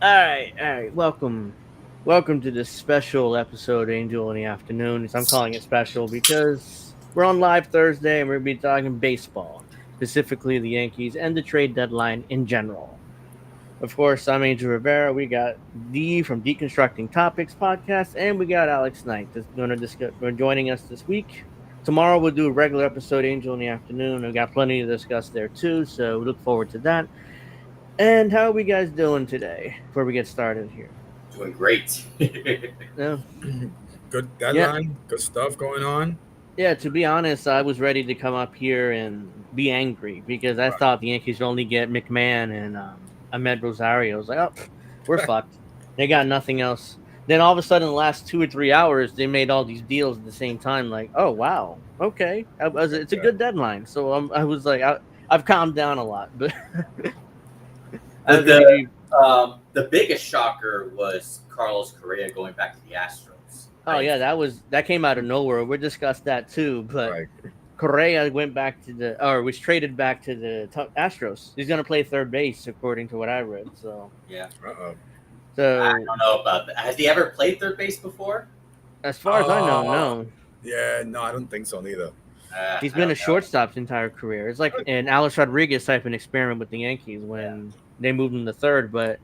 All right. Welcome to this special episode, Angel in the Afternoon. I'm calling it special because we're on live Thursday and we're gonna be talking baseball, specifically the Yankees and the trade deadline in general. Of course, I'm Angel Rivera. We got D from Deconstructing Topics podcast, and we got Alex Knight that's going to discuss. Joining us this week. Tomorrow we'll do a regular episode, Angel in the Afternoon. We've got plenty to discuss there too, so we look forward to that. And how are we guys doing today? Before we get started here. Doing great. Yeah. Good Yeah. deadline, good stuff going on. Yeah, to be honest, I was ready to come up here and be angry because I Right. thought the Yankees would only get McMahon and Ahmed Rosario. I was like, oh, we're fucked. They got nothing else. Then all of a sudden, the last 2 or 3 hours, they made all these deals at the same time. Like, oh wow, okay, it's a Yeah. good deadline. So I was like, I've calmed down a lot, but But did you? the biggest shocker was Carlos Correa going back to the Astros. Oh yeah, that came out of nowhere. We discussed that too, but Right. Correa went back to was traded back to the Astros. He's going to play third base, according to what I read. So, Yeah, Uh-oh. I so don't know about that. Has he ever played third base before? as far as I know, Oh. no. Yeah, no, I don't think so neither. He's I been a don't know. shortstop his entire career. It's like an Alex Rodriguez type of experiment with the Yankees when they moved him to third, but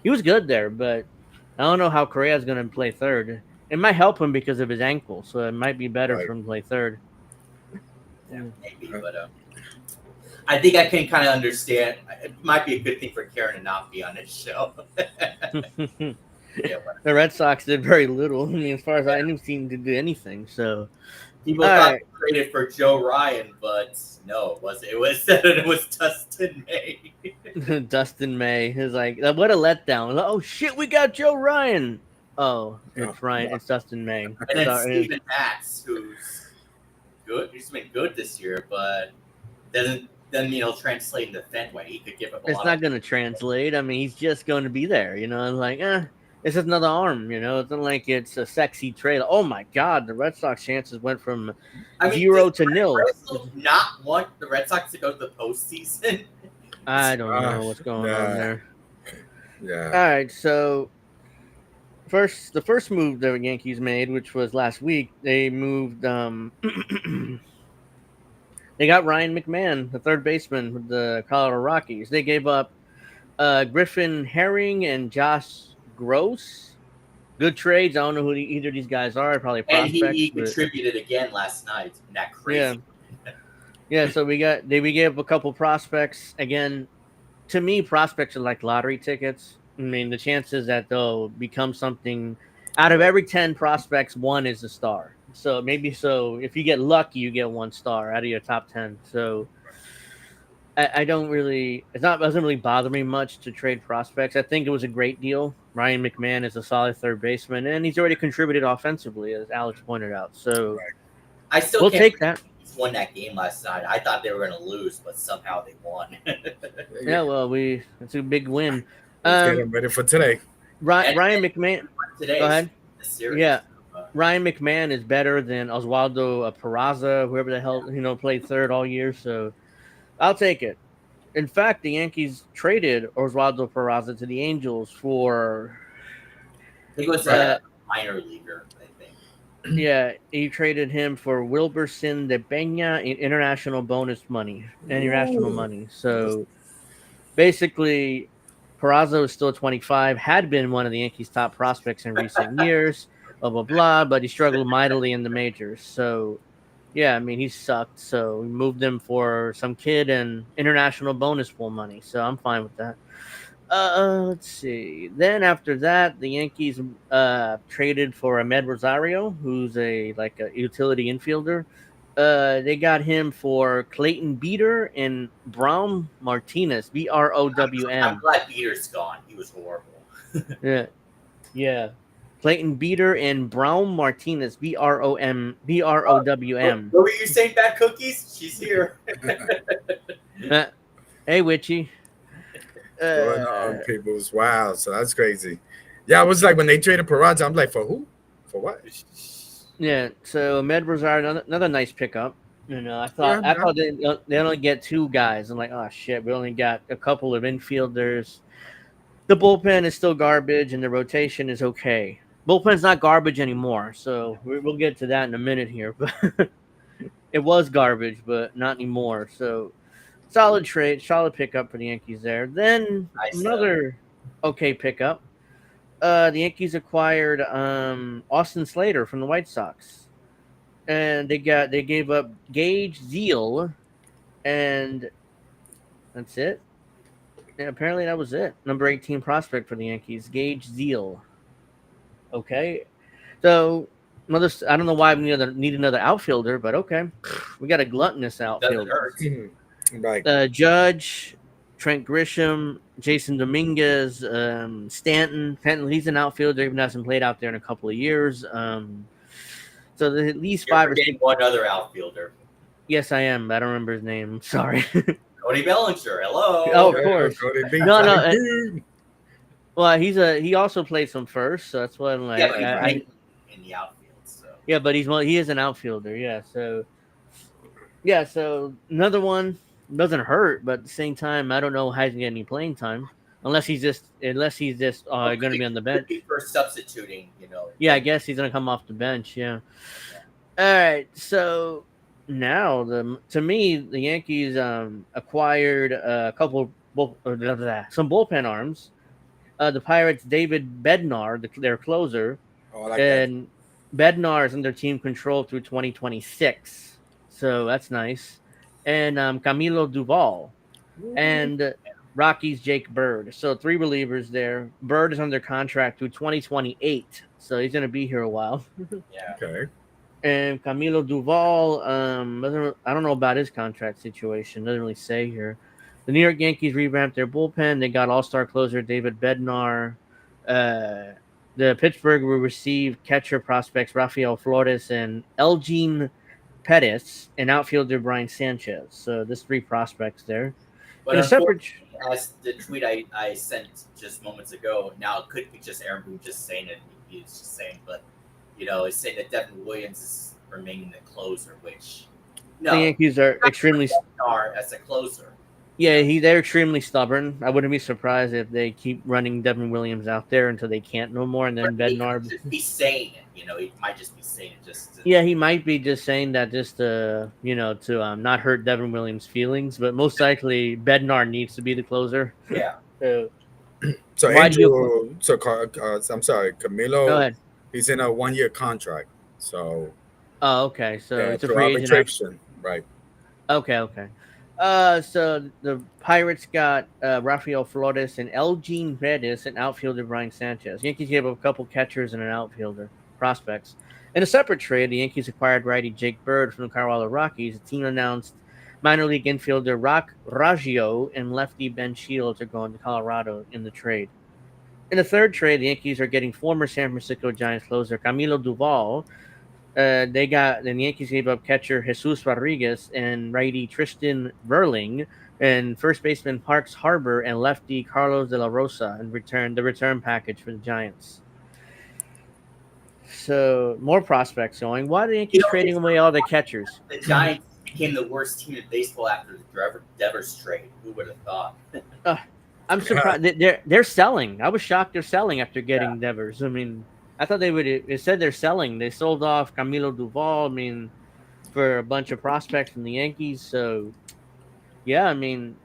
he was good there. But I don't know how Correa's going to play third. It might help him because of his ankle, so it might be better Right. for him to play third. Yeah, maybe, but I think I can kind of understand. It might be a good thing for Karen to not be on this show. The Yeah, but Red Sox did very little. I mean, as far as I knew, seemed to do anything. So, people all thought right. they traded for Joe Ryan, but no, it wasn't. It was Dustin May. Dustin May is like, what a letdown. Oh shit, we got Joe Ryan. Oh, it's Ryan. Yeah. It's Dustin May. And then Sorry. Steven Matz, who's good. He's been good this year, but doesn't translate into Fenway. He could give up a It's lot not of. going to translate. I mean, he's just going to be there. It's like, it's just another arm. It's not like it's a sexy trade. Oh my god, the Red Sox chances went from I mean, 0 does to nil. Russell not want the Red Sox to go to the postseason? I don't know Ah, what's going nah. on there. All Yeah. right, so the first move the Yankees made, which was last week, they moved they got Ryan McMahon, the third baseman with the Colorado Rockies. They gave up Griffin Herring and Josh Gross. Good trades. I don't know who either of these guys are. Probably And prospects. he But contributed again last night in that yeah, crazy. yeah. So we gave a couple prospects again. To me, prospects are like lottery tickets. I mean, the chances that they'll become something out of every 10 prospects, one is a star. So if you get lucky, you get one star out of your top 10. So I don't really, doesn't really bother me much to trade prospects. I think it was a great deal. Ryan McMahon is a solid third baseman, and he's already contributed offensively, as Alex pointed out. So I still we'll can't take believe that. He's won that game last night. I thought they were going to lose, but somehow they won. Yeah, well, it's a big win. Let's get him ready for today. Ryan McMahon. Today, Go ahead. the series. Yeah. Ryan McMahon is better than Oswaldo Peraza, whoever the hell played third all year. So I'll take it. In fact, the Yankees traded Oswaldo Peraza to the Angels for I think it was a minor leaguer. I think. yeah, he traded him for Wilberson de Peña in international bonus money, international Ooh. money. So basically, Peraza is still 25, had been one of the Yankees' top prospects in recent years. Blah blah blah, but he struggled mightily in the majors. So, yeah, I mean he sucked. So we moved him for some kid and international bonus pool money. So I'm fine with that. Let's see. Then after that, the Yankees traded for Ahmed Rosario, who's a utility infielder. They got him for Clayton Beater and Braum Martinez, Browm. I'm glad Peter's gone. He was horrible. Yeah, yeah. Clayton Beater and Braum Martinez, Browm. What were you saying, Bad Cookies? She's here. Hey, Witchy. Going on, people's wow. So that's crazy. Yeah, I was like when they traded Peraza, I'm like, for who? For what? Yeah, so Ahmed Rosario, another nice pickup. I thought they only get two guys. I'm like, oh shit, we only got a couple of infielders. The bullpen is still garbage, and the rotation is okay. Bullpen's not garbage anymore, so we'll get to that in a minute here. But it was garbage, but not anymore. So solid trade, solid pickup for the Yankees there. Then another okay pickup. The Yankees acquired Austin Slater from the White Sox, and they gave up Gage Zeal, and that's it. And apparently that was it. Number 18 prospect for the Yankees, Gage Zeal. Okay, so another. I don't know why we need another outfielder, but okay, we got a gluttonous outfield. Right. Judge, Trent Grisham, Jason Dominguez, Stanton. He's an outfielder, even hasn't played out there in a couple of years. So there's at least You're 5 or 6. One other outfielder. Yes, I am. I don't remember his name. Sorry. Cody Bellinger. Hello. Oh, of course. No. Well, he also plays some first, so that's what I'm like. Yeah, but he's in the outfield. So. Yeah, but he is an outfielder. Yeah, so another one doesn't hurt, but at the same time, I don't know how he's gonna get any playing time unless he's just going to be on the bench for substituting. Yeah, I guess he's gonna come off the bench. Yeah. All right, so now to me the Yankees acquired a couple some bullpen arms. The Pirates' David Bednar, their closer, and Bednar is under team control through 2026, so that's nice. And Camilo Duval, and Rockies' Jake Bird. So 3 relievers there. Bird is under contract through 2028, so he's gonna be here a while. Yeah. Okay. And Camilo Duval, I don't know about his contract situation. Doesn't really say here. The New York Yankees revamped their bullpen. They got all-star closer David Bednar. The Pittsburgh will receive catcher prospects Rafael Flores and Elgin Pettis and outfielder Brian Sanchez. So there's 3 prospects there. But as the tweet I sent just moments ago, now it could be just Aaron Boone just saying it. He's just saying, but it's saying that Devin Williams is remaining the closer, which the Yankees are extremely as a closer. Yeah, they're extremely stubborn. I wouldn't be surprised if they keep running Devin Williams out there until they can't no more, and then Bednar. Just be saying it, he might just be saying it just. Yeah, he might be just saying that just to not hurt Devin Williams' feelings, but most likely Bednar needs to be the closer. Yeah. So Andrew, I'm sorry, Camilo. Go ahead. He's in a 1-year contract, so. Oh, okay. So it's a free agent, right? Okay. So the Pirates got Rafael Flores and Elgin Pettis and outfielder Brian Sanchez. Yankees gave up a couple catchers and an outfielder prospects. In a separate trade, the Yankees acquired righty Jake Bird from the Colorado Rockies. The team announced minor league infielder Rock Raggio and lefty Ben Shields are going to Colorado in the trade. In the third trade, the Yankees are getting former San Francisco Giants closer Camilo Duval. The Yankees gave up catcher Jesus Rodriguez and righty Tristan Verling and first baseman Parks Harbor and lefty Carlos De La Rosa and the return package for the Giants. So more prospects going. Why are the Yankees trading away all the catchers? The Giants became the worst team in baseball after the Devers trade. Who would have thought? I'm surprised. They're selling. I was shocked they're selling after getting Devers. I mean, I thought they would. It said they're selling. They sold off Camilo Duval. I mean, for a bunch of prospects from the Yankees. So, yeah, I mean,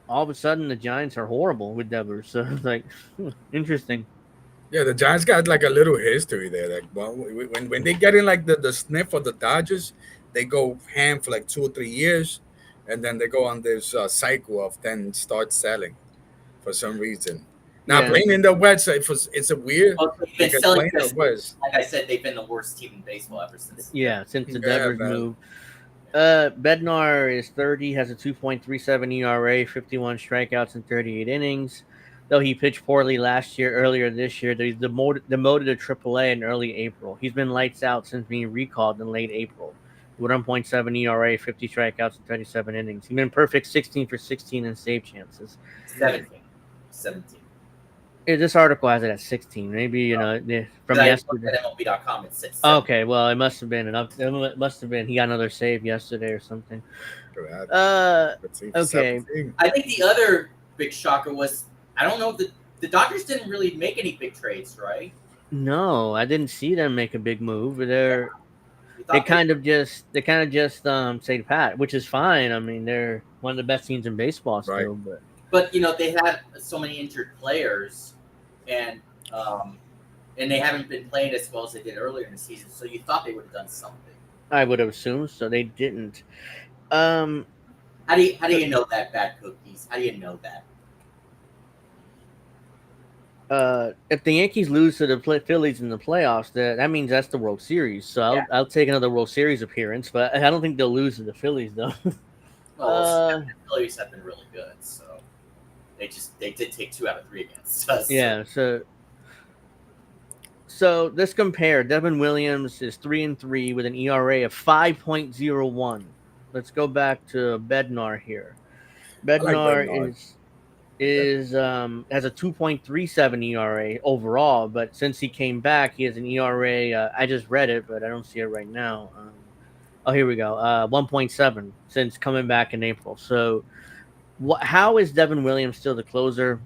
all of a sudden the Giants are horrible with Devers. So it's like interesting. Yeah, the Giants got like a little history there. Like, well, when they get in like the sniff of the Dodgers, they go ham for like 2 or 3 years, and then they go on this cycle of then start selling for some reason. Now playing in the West, it's a weird. Because playing in the West, like I said, they've been the worst team in baseball ever since. Yeah, since the Devers move. Bednar is 30, has a 2.37 ERA, 51 strikeouts in 38 innings. Though he pitched poorly earlier this year, he's demoted to AAA in early April. He's been lights out since being recalled in late April. With 1.7 ERA, 50 strikeouts in 37 innings. He's been perfect 16 for 16 in save chances. 17. This article has it at 16. Maybe, from yesterday. At MLB.com, it said 17. Okay, well, it must have been enough. It must have been. He got another save yesterday or something. Okay. I think the other big shocker was, I don't know if the Dodgers didn't really make any big trades, right? No, I didn't see them make a big move. Yeah, we They thought they. kind of just say pat, which is fine. I mean, they're one of the best teams in baseball Right. still, but But they had so many injured players, and um, and they haven't been playing as well as they did earlier in the season. So you thought they would have done something. I would have assumed so. They didn't. Um, How do you know that, bad cookies? How do you know that? if the Yankees lose to the Phillies in the playoffs, that means that's the World Series. So Yeah. I'll take another World Series appearance, but I don't think they'll lose to the Phillies though. Well, the Phillies have been really good, so they did take 2 out of 3 against us. Yeah. So let's compare. Devin Williams is 3-3 with an ERA of 5.01. Let's go back to Bednar here. I like Bednar Bednar. has a 2.37 ERA overall, but since he came back, he has an ERA. I just read it, but I don't see it right now. Here we go. 1.7 since coming back in April. So, how is Devin Williams still the closer?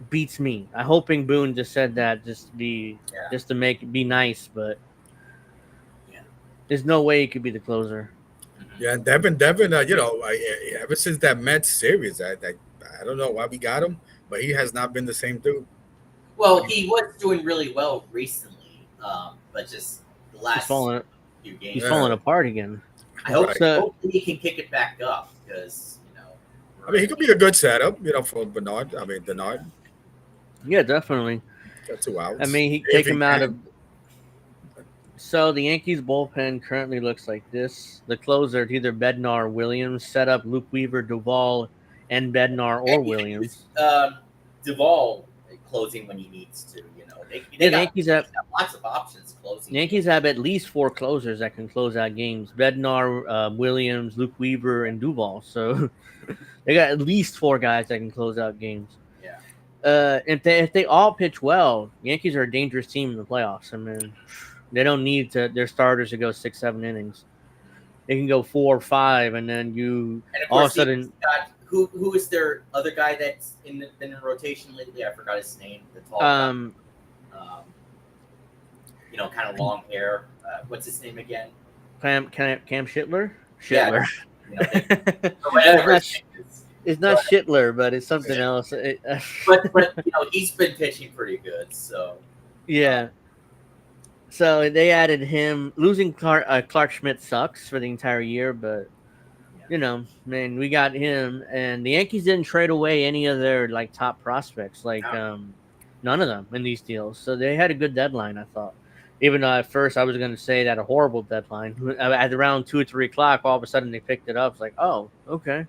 Beats me. I'm hoping Boone just said that just to be nice, but there's no way he could be the closer. Yeah, Devin, ever since that Mets series, I don't know why we got him, but he has not been the same dude. Well, he was doing really well recently, but just the last few games, he's falling apart again. I hope hopefully he can kick it back up because I mean, he could be a good setup, for Bernard. I mean, Denard. Yeah, definitely. Got 2 outs. I mean, he take him out of. So the Yankees bullpen currently looks like this. The closer, it's either Bednar or Williams. Set up Luke Weaver, Duvall, and Bednar or Williams. Duvall closing when he needs to. The Yankees have lots of options closing. The Yankees have at least 4 closers that can close out games: Bednar, Williams, Luke Weaver, and Duvall. So they got at least 4 guys that can close out games. Yeah. If they all pitch well, the Yankees are a dangerous team in the playoffs. I mean, they don't need their starters to go 6-7 innings. They can go 4 or 5, and then all of a sudden. Who is their other guy that's been in rotation lately? I forgot his name. The tall guy. Kind of long hair. What's his name again? Cam Schittler. Schittler. Yeah. It's not Schittler, but it's something else. But he's been pitching pretty good. So yeah. So they added him. Losing Clark Schmidt sucks for the entire year, but man, we got him, and the Yankees didn't trade away any of their top prospects, none of them in these deals. So they had a good deadline, I thought. Even though at first I was going to say that a horrible deadline. At around 2 or 3 o'clock, all of a sudden they picked it up. It's like, oh, okay.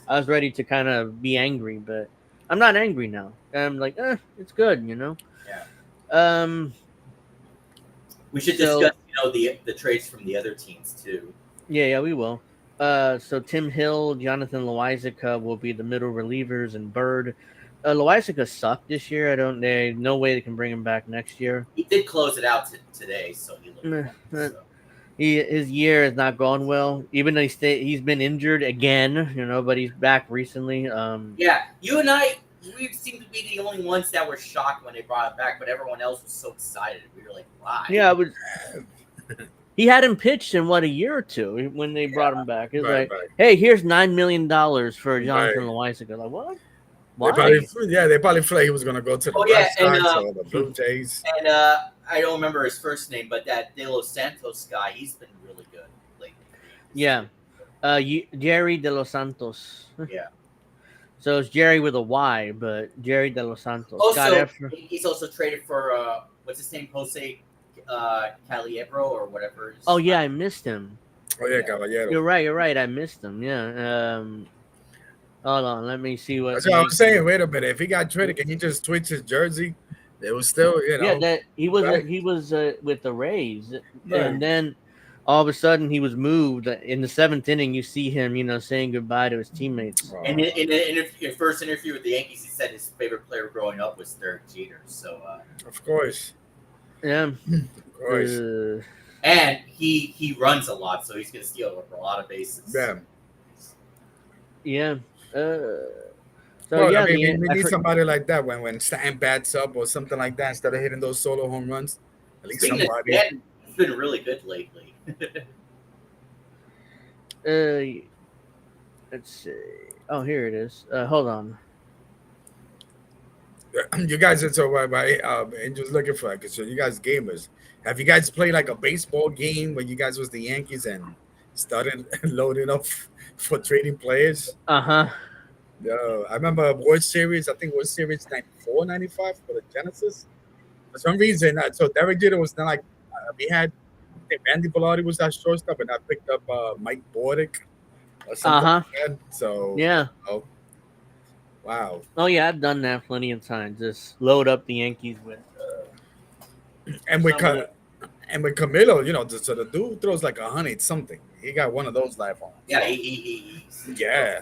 I was ready to kind of be angry, but I'm not angry now. I'm like, it's good, Yeah. We should discuss, the trades from the other teams too. Yeah, we will. So Tim Hill, Jonathan Loizica will be the middle relievers, and Bird. Loizica sucked this year. There's no way they can bring him back next year. He did close it out today, so he looked fun, so. His year has not gone well. Even though he's been injured again, but he's back recently. Yeah, you and I, we seem to be the only ones that were shocked when they brought him back, but everyone else was so excited. We were like, why? Yeah, he hadn't pitched in a year or two when they brought him back. It was hey, here's $9 million for Jonathan Loizica. Like, what? Why? They probably feel like he was going to go to the Red Sox or the Blue Jays. And I don't remember his first name, but that De Los Santos guy, he's been really good lately. Yeah. Jerry De Los Santos. Yeah. So it's Jerry with a Y, but Jerry De Los Santos. Also, he's also traded for, what's his name, Jose Caliebro or whatever. Oh, yeah, I missed him. Oh, yeah, Caballero. You're right. I missed him, yeah. Hold on, let me see what. That's what I'm saying. Wait a minute. If he got traded, can he just switch his jersey? It was still, Yeah, that he was with the Rays, and then all of a sudden he was moved in the 7th inning. You see him, saying goodbye to his teammates. And in the first interview with the Yankees, he said his favorite player growing up was Derek Jeter. So, of course, yeah, of course, and he runs a lot, so he's going to steal a lot of bases. Yeah. Yeah. So Well, I yeah, mean, we need somebody like that when Stanton bats up or something like that instead of hitting those solo home runs. At least Speaking of somebody. Stanton, he's been really good lately. let's see. Oh, here it is. Hold on. You guys are so Angel's looking for it. So you guys gamers. Have you guys played like a baseball game when you guys was the Yankees and started loading up for trading players? Uh-huh. No, I remember World Series. I think World Series 94, 95 for the Genesis. For some reason, so Derek Jeter was not like we had. I think Randy Velarde was our shortstop, and I picked up Mike Bordick or something Uh-huh. like that. So, Yeah. oh, wow. Oh yeah, I've done that plenty of times. Just load up the Yankees with And with some of the and with Camilo, so the dude throws like 100 something. He got one of those live on. Yeah, So, he's yeah.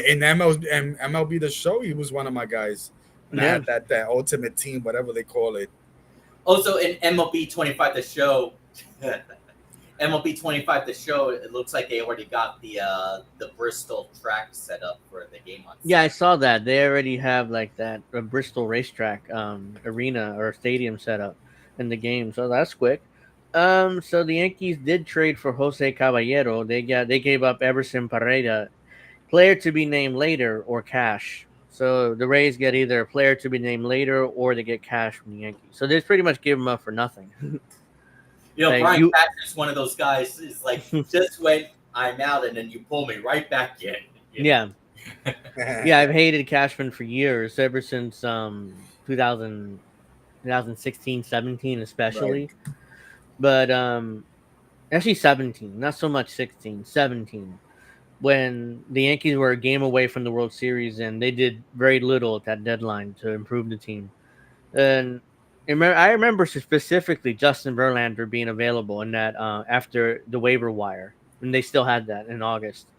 In MLB the show, he was one of my guys. And I yeah. had that ultimate team, whatever they call it. also in MLB 25 the show. MLB 25 the show. It looks like they already got the Bristol track set up for the game on. Yeah, I saw that. They already have like that Bristol racetrack arena or stadium set up in the game. So that's quick. So the Yankees did trade for Jose Caballero. They gave up Everson Pareda, player to be named later or cash. So the Rays get either a player to be named later or they get cash from the Yankees. So they pretty much give him up for nothing. Like, Brian Cashman's one of those guys. Is like just when I'm out and then you pull me right back in. Yeah. Yeah, I've hated Cashman for years, ever since 2000, 2016, 17 especially. Right. But actually 17, not so much 16, 17. When the Yankees were a game away from the World Series and they did very little at that deadline to improve the team. And I remember specifically Justin Verlander being available in that after the waiver wire, and they still had that in August.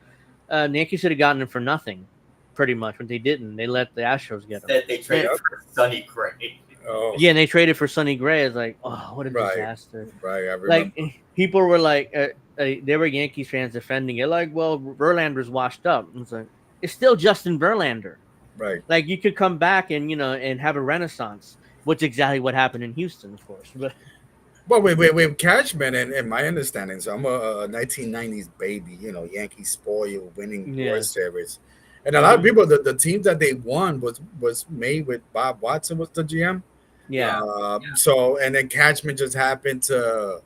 The Yankees should have gotten him for nothing, pretty much, but they didn't. They let the Astros get him. That they traded for Sonny Gray. Oh. Yeah, and they traded for Sonny Gray. It's like, oh, what a disaster! Right, I remember. Like people were like, they were Yankees fans defending it. Like, well, Verlander's washed up. It's like it's still Justin Verlander. Right. Like you could come back and and have a renaissance, which is exactly what happened in Houston, of course. But with Cashman and my understanding, so I'm a 1990s baby, Yankees spoiled winning World Series. And a lot of people, the team that they won was made with Bob Watson was the GM. Yeah. So and then Cashman just happened to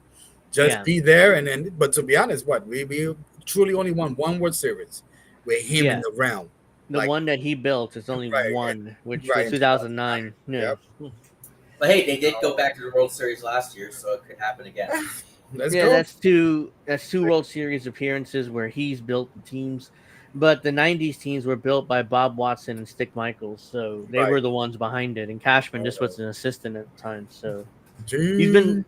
just be there, and then but to be honest, we truly only won one World Series with him in the realm. The one that he built is only one, which was 2009. Yeah. Yep. But hey, they did go back to the World Series last year, so it could happen again. Let's go. That's two World Series appearances where he's built the teams. But the 90s teams were built by Bob Watson and Stick Michaels, so they were the ones behind it. And Cashman just was an assistant at the time. So he's been.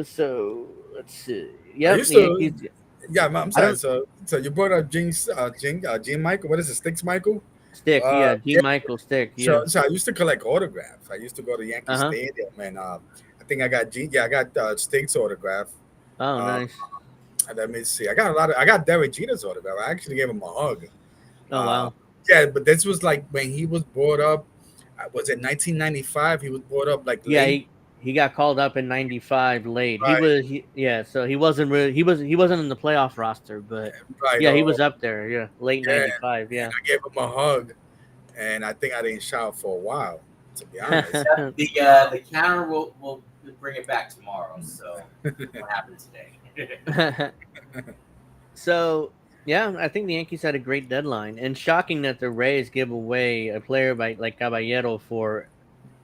So let's see. Yeah, I'm sorry. So you brought up Gene Michael. What is it? Sticks Michael? Stick, Gene Michael Stick. Yeah. So I used to collect autographs. I used to go to Yankee Stadium, and I think I got Stick's autograph. Oh, nice. Let me see. I got Derek Jeter's autograph. I actually gave him a hug. Oh wow. Yeah, but this was like when he was brought up. Was it 1995? He was brought up like late. He got called up in 95 late. Right. So he wasn't really he wasn't in the playoff roster, but he was up there. Yeah, late 95. Yeah, I gave him a hug, and I think I didn't shout for a while. To be honest, the counter will bring it back tomorrow. So what happened today? So yeah, I think the Yankees had a great deadline, and shocking that the Rays give away a player like Caballero for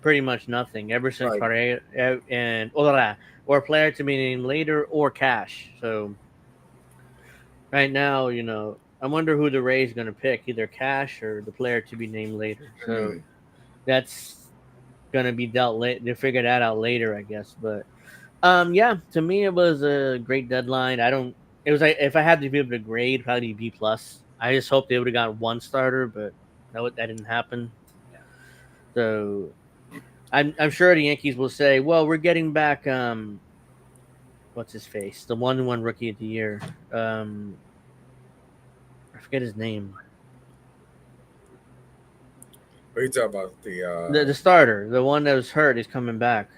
pretty much nothing. Everson Pareda and or a player to be named later or cash. So right now, I wonder who the Rays going to pick, either cash or the player to be named later. So that's going to be dealt late. They'll figure that out later, I guess. But to me, it was a great deadline. It was like if I had to give it a grade, probably B+. I just hope they would have got one starter, but that didn't happen. So I'm sure the Yankees will say, well, we're getting back what's his face? The one who won Rookie of the Year. I forget his name. What are you talking about? The starter, the one that was hurt, is coming back.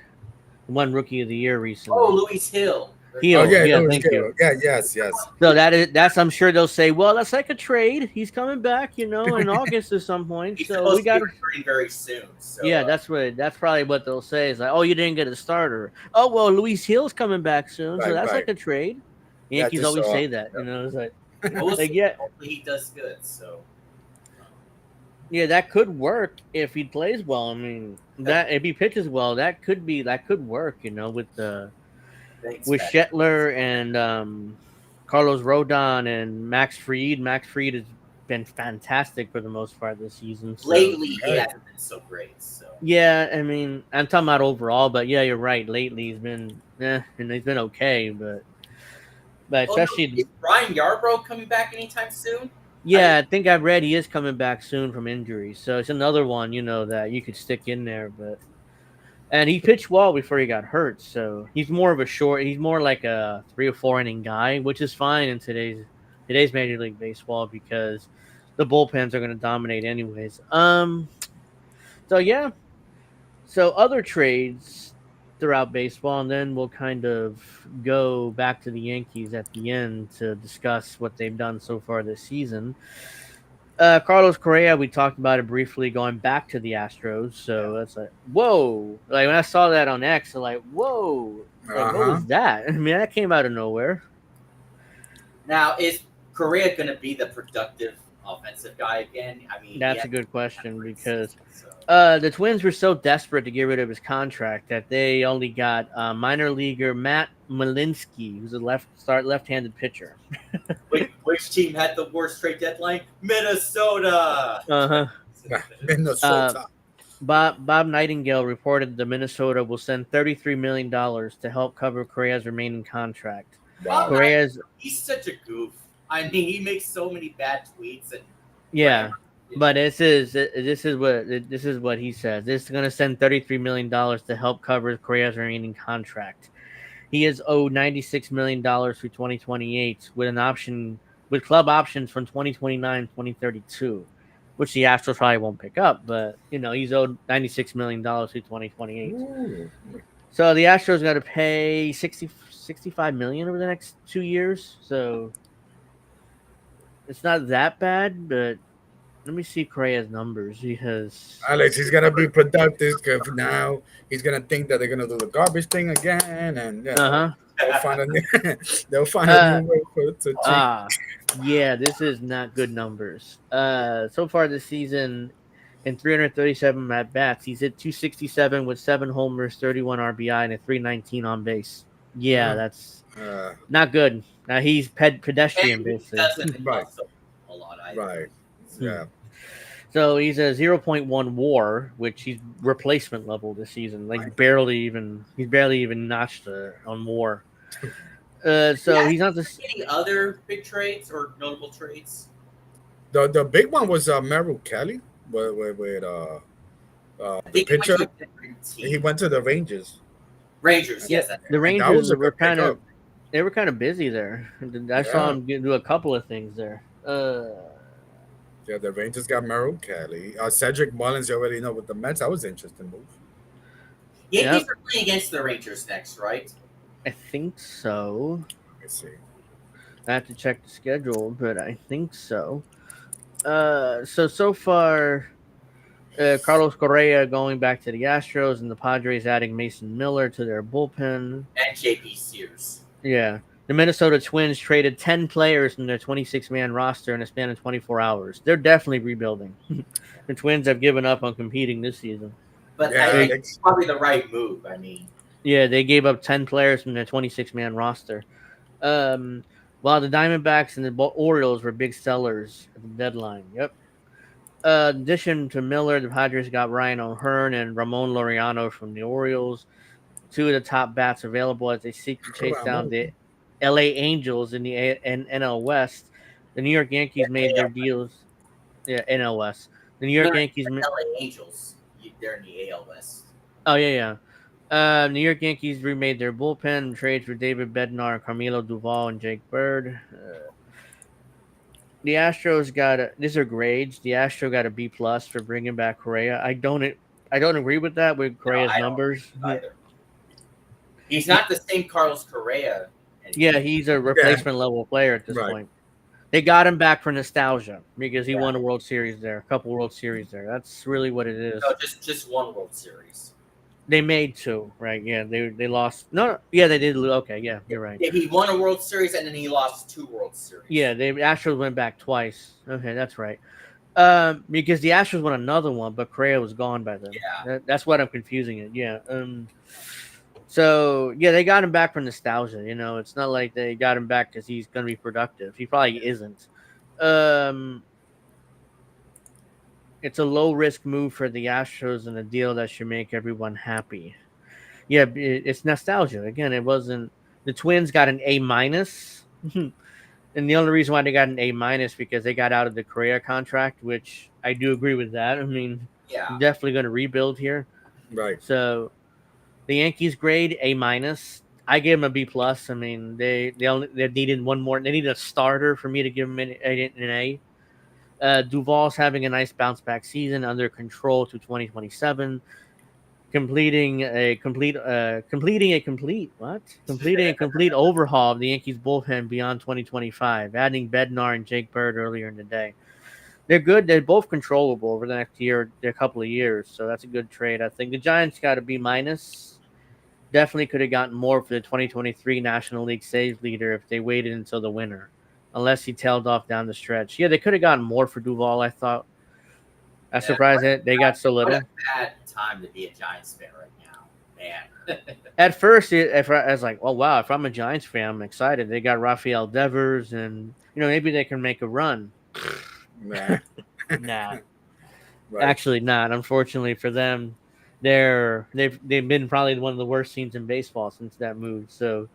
The one rookie of the year recently. Oh, Luis Hill. Oh Heel, yeah, yeah, Lewis thank you. Gill. Yeah, yes. So that's I'm sure they'll say, well, that's like a trade. He's coming back, in August at some point. He's So we supposed to be got returning very soon. So yeah, that's probably what they'll say. Is like, oh, you didn't get a starter. Oh well, Luis Hill's coming back soon, so that's Right. like a trade. Yeah, I Yankees just always saw. say that, it's like we'll like see. yeah, Hopefully he does good. So yeah, that could work if he plays well. I mean, that if he pitches well, that could work, thanks, with Pat. Shetler and Carlos Rodon and Max Fried. Max Fried has been fantastic for the most part this season. So. Lately, he Right. hasn't been so great. So Yeah, I mean, I'm talking about overall, but yeah, you're right. Lately, he's been, and he's been okay, but oh no, especially, is Brian Yarbrough coming back anytime soon? yeah, I think I've read he is coming back soon from injury, so it's another one, that you could stick in there, and he pitched well before he got hurt, so he's more like a 3 or 4 inning guy, which is fine in today's Major League Baseball because the bullpens are going to dominate anyways. So yeah. So other trades throughout baseball, and then we'll kind of go back to the Yankees at the end to discuss what they've done so far this season. Carlos Correa, we talked about it briefly, going back to the Astros. So that's like, whoa! Like when I saw that on X, I'm like, whoa! Like what was that? I mean, that came out of nowhere. Now, is Correa going to be the productive offensive guy again? I mean, That's a good question because so. the Twins were so desperate to get rid of his contract that they only got minor leaguer Matt Malinsky, who's a left-handed pitcher. Which team had the worst trade deadline? Minnesota. Uh-huh. Minnesota. Bob Nightingale reported that Minnesota will send $33 million to help cover Correa's remaining contract. Wow. He's such a goof. I mean, he makes so many bad tweets and yeah. But this is what he says. This is going to send $33 million to help cover Correa's remaining contract. He is owed $96 million through 2028 with club options from 2029, 2032, which the Astros probably won't pick up. But he's owed $96 million through 2028. Ooh. So the Astros got to pay $65 million over the next 2 years. So it's not that bad, but. Let me see Correa's numbers because Alex, he's gonna be productive because now he's gonna think that they're gonna do the garbage thing again, and they'll find a new way to cheat. Yeah, this is not good numbers. So far this season, in 337 at bats, he's hit 267 with 7 homers, 31 RBI, and a 319 on base. Yeah, that's not good. Now he's pedestrian basically. Right. A lot either. Right. Yeah. So he's a 0.1 WAR, which he's replacement level this season. Like he's barely even notched on WAR. So he's not any other big trades or notable trades. The big one was Merrill Kelly with the pitcher. He went to the Rangers. Rangers, yes. The Rangers were kind of busy there. I saw him do a couple of things there. Yeah, the Rangers got Merrill Kelly. Cedric Mullins, you already know with the Mets. That was an interesting move. Yankees are playing against the Rangers next, right? I think so. Let me see. I have to check the schedule, but I think so. So far, Carlos Correa going back to the Astros and the Padres adding Mason Miller to their bullpen. And JP Sears. Yeah. The Minnesota Twins traded 10 players from their 26-man roster in a span of 24 hours. They're definitely rebuilding. The Twins have given up on competing this season. But I think it's probably the right move. I mean, yeah, they gave up 10 players from their 26-man roster. While the Diamondbacks and the Orioles were big sellers at the deadline. Yep. In addition to Miller, the Padres got Ryan O'Hearn and Ramon Laureano from the Orioles, 2 of the top bats available as they seek to chase down the LA Angels in the NL West. The New York Yankees made their deals. Yeah, NL West. The New York Yankees. LA Angels. They're in the AL West. Oh yeah. New York Yankees remade their bullpen trades for David Bednar, Carmelo Duvall, and Jake Bird. The Astros these are grades. The Astro got a B plus for bringing back Correa. I don't agree with that with No, Correa's I don't numbers. either. He's not the same Carlos Correa Yeah, anymore. he's a Yeah, replacement level player at this right. point. They got him back for nostalgia because he Yeah. won a World Series there, a couple World Series there. That's really what it No, is. just one World Series. They made two, right? Yeah, they lost. No, yeah, they did. Okay, yeah, you're right. Yeah, he won a World Series and then he lost 2 World Series. Yeah, they Astros went back twice. Okay, that's right. Because the Astros won another one, but Correa was gone by then. Yeah. That's what I'm confusing it. Yeah. So yeah, they got him back for nostalgia. You know, it's not like they got him back because he's going to be productive. He probably isn't. Um, it's a low risk move for the Astros and a deal that should make everyone happy. Yeah, it's nostalgia. Again, it wasn't the Twins got an A minus. And the only reason why they got an A minus because they got out of the Correa contract, which I do agree with that. I mean, Yeah. definitely going to rebuild here. Right. So the Yankees grade A minus. I gave them a B plus. I mean, they needed one more. They needed a starter for me to give them an A. Duvall's having a nice bounce back season under control to 2027. Completing a complete overhaul of the Yankees bullpen beyond 2025, adding Bednar and Jake Bird earlier in the day. They're good. They're both controllable over the next year, a couple of years. So that's a good trade. I think the Giants got a B minus. Definitely could have gotten more for the 2023 National League saves leader if they waited until the winter, unless he tailed off down the stretch. Yeah, they could have gotten more for Duvall. I thought. I'm surprised that they got so What little. a bad time to be a Giants fan right now, man. At first, I was like, "Oh wow!" If I'm a Giants fan, I'm excited. They got Rafael Devers, and maybe they can make a run. Nah. Nah, Right. actually not. Unfortunately for them, they've been probably one of the worst teams in baseball since that move. So,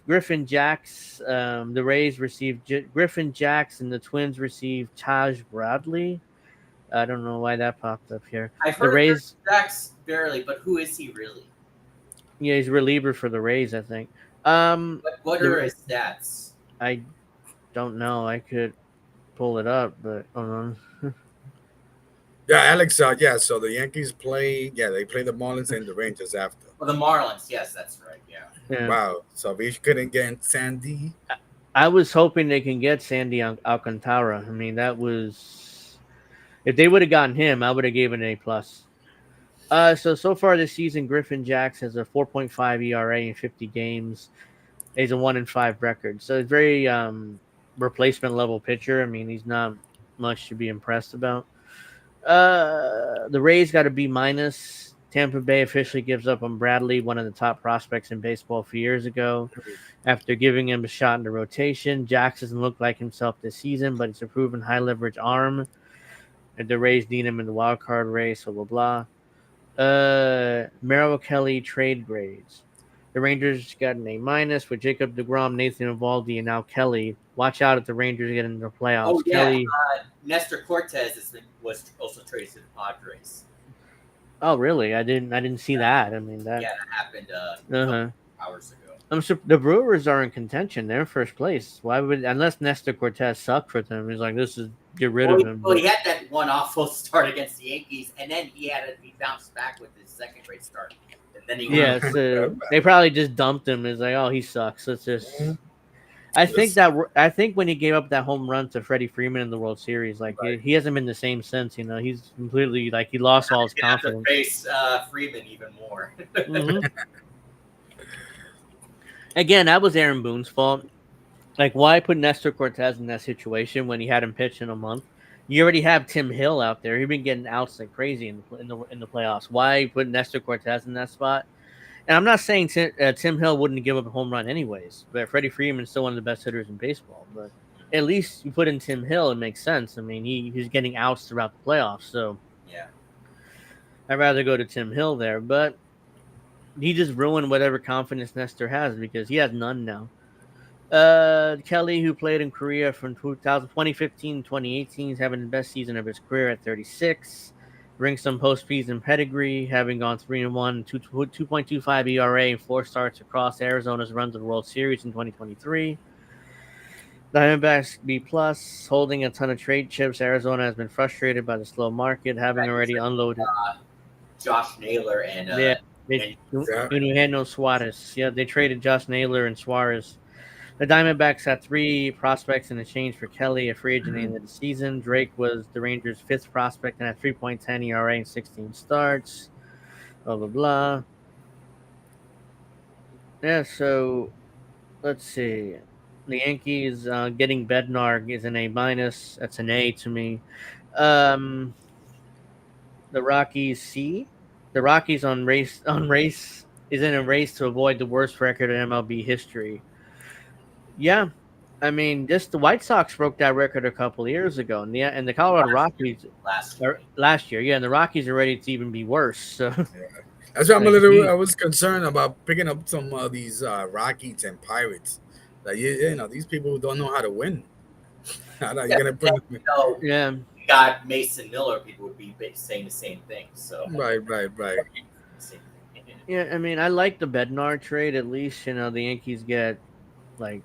Griffin Jacks, the Rays received Griffin Jacks, and the Twins received Taj Bradley. I don't know why that popped up here. I've The heard Rays, of Jax barely, but who is he really? yeah, he's a reliever for the Rays, I think. What The- are his stats? I don't know. I could pull it up, but hold on. Yeah, Alex. Yeah. So the Yankees play. Yeah, they play the Marlins and the Rangers after. Well, the Marlins. Yes, that's right. Yeah. Yeah. Wow. So we couldn't get Sandy. I was hoping they can get Sandy Alcantara. I mean, that was if they would have gotten him, I would have given an A plus. So far this season, Griffin Jacks has a 4.5 ERA in 50 games. He's a 1-5 record, so it's very replacement level pitcher. I mean, he's not much to be impressed about. The Rays got a B minus. Tampa Bay officially gives up on Bradley, one of the top prospects in baseball a few years ago. After giving him a shot in the rotation, Jacks doesn't look like himself this season, but he's a proven high leverage arm. And the Rays need him in the wild card race, blah blah blah. Merrill Kelly trade grades. The Rangers got an A minus with Jacob DeGrom, Nathan Eovaldi, and now Kelly. Watch out if the Rangers get into the playoffs. Oh yeah, Kelly. Nestor Cortez was also traded to the Padres. Oh really? I didn't see that. I mean that. Yeah, that happened Uh-huh. hours ago. The Brewers are in contention. They're in first place. Why would unless Nestor Cortez sucked for them? He's like, this is get rid of him. Well, he had that one awful start against the Yankees, and then he bounced back with his second great start, and then he Yeah, so they probably just dumped him. It's like, oh, he sucks. Let's just. I think when he gave up that home run to Freddie Freeman in the World Series, like he hasn't been the same since. He's completely like he lost all his confidence. Face Freeman even more. Mhm. Again, that was Aaron Boone's fault. Like, why put Nestor Cortez in that situation when he hadn't pitched in a month? You already have Tim Hill out there. He's been getting outs like crazy in the playoffs. Why put Nestor Cortez in that spot? And I'm not saying Tim Hill wouldn't give up a home run anyways, but Freddie Freeman's still one of the best hitters in baseball. But at least you put in Tim Hill, it makes sense. I mean, he's getting outs throughout the playoffs, so Yeah. I'd rather go to Tim Hill there. But he just ruined whatever confidence Nestor has because he has none now. Kelly, who played in Korea from 2015 to 2018, is having the best season of his career at 36. Brings some postseason pedigree, having gone 3-1, 2.25 ERA, and 4 starts across Arizona's run to the World Series in 2023. Diamondbacks B plus, holding a ton of trade chips. Arizona has been frustrated by the slow market, having already unloaded. Josh Naylor and Yeah, and Yeah. Eugenio Suarez. Yeah, they traded Josh Naylor and Suarez. The Diamondbacks had 3 prospects in exchange for Kelly, a free agent at the end of the season. Drake was the Rangers' 5th prospect and had 3.10 ERA in 16 starts. Blah blah blah. Yeah, so let's see. The Yankees getting Bednar is an A minus. That's an A to me. Um, the Rockies C. The Rockies on race is in a race to avoid the worst record in MLB history. Yeah, I mean, just the White Sox broke that record a couple of years ago, and the Colorado Rockies last year. are last year. Yeah, and the Rockies are ready to even be worse. So, That's why I'm a like, little. I was concerned about picking up some of these Rockies and Pirates. Like you know, these people don't know how to win. You're Yeah, gonna bring you know, yeah, you got Mason Miller. People would be saying the same thing. So right. same thing. yeah. I mean, I like the Bednar trade. At least the Yankees get like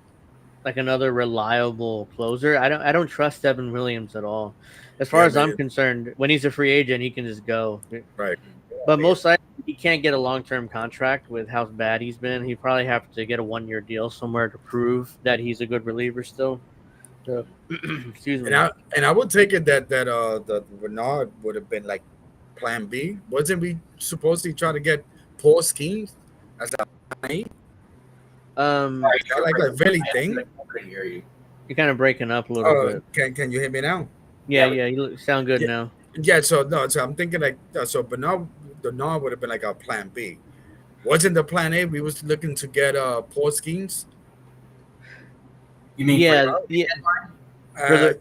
another reliable closer. I don't trust Devin Williams at all. As far Yeah, as I'm man. concerned, when he's a free agent, he can just go. Right. But most likely, he can't get a long term contract with how bad he's been. He probably have to get a 1 year deal somewhere to prove that he's a good reliever still. So, excuse And me. I would take it that Bernard would have been like Plan B. Wasn't we supposed to try to get Paul Skeens as a plan A? Um, Is that like a really thing? I couldn't hear you. you're kind of breaking up a little bit. Can you hear me now? Yeah, Yeah, yeah, you sound good Yeah, now. yeah. So no, so I'm thinking like so Bernard would have been like our Plan B. Wasn't the Plan A? We was looking to get Paul Skeens. You mean Yeah, yeah. For Uh, the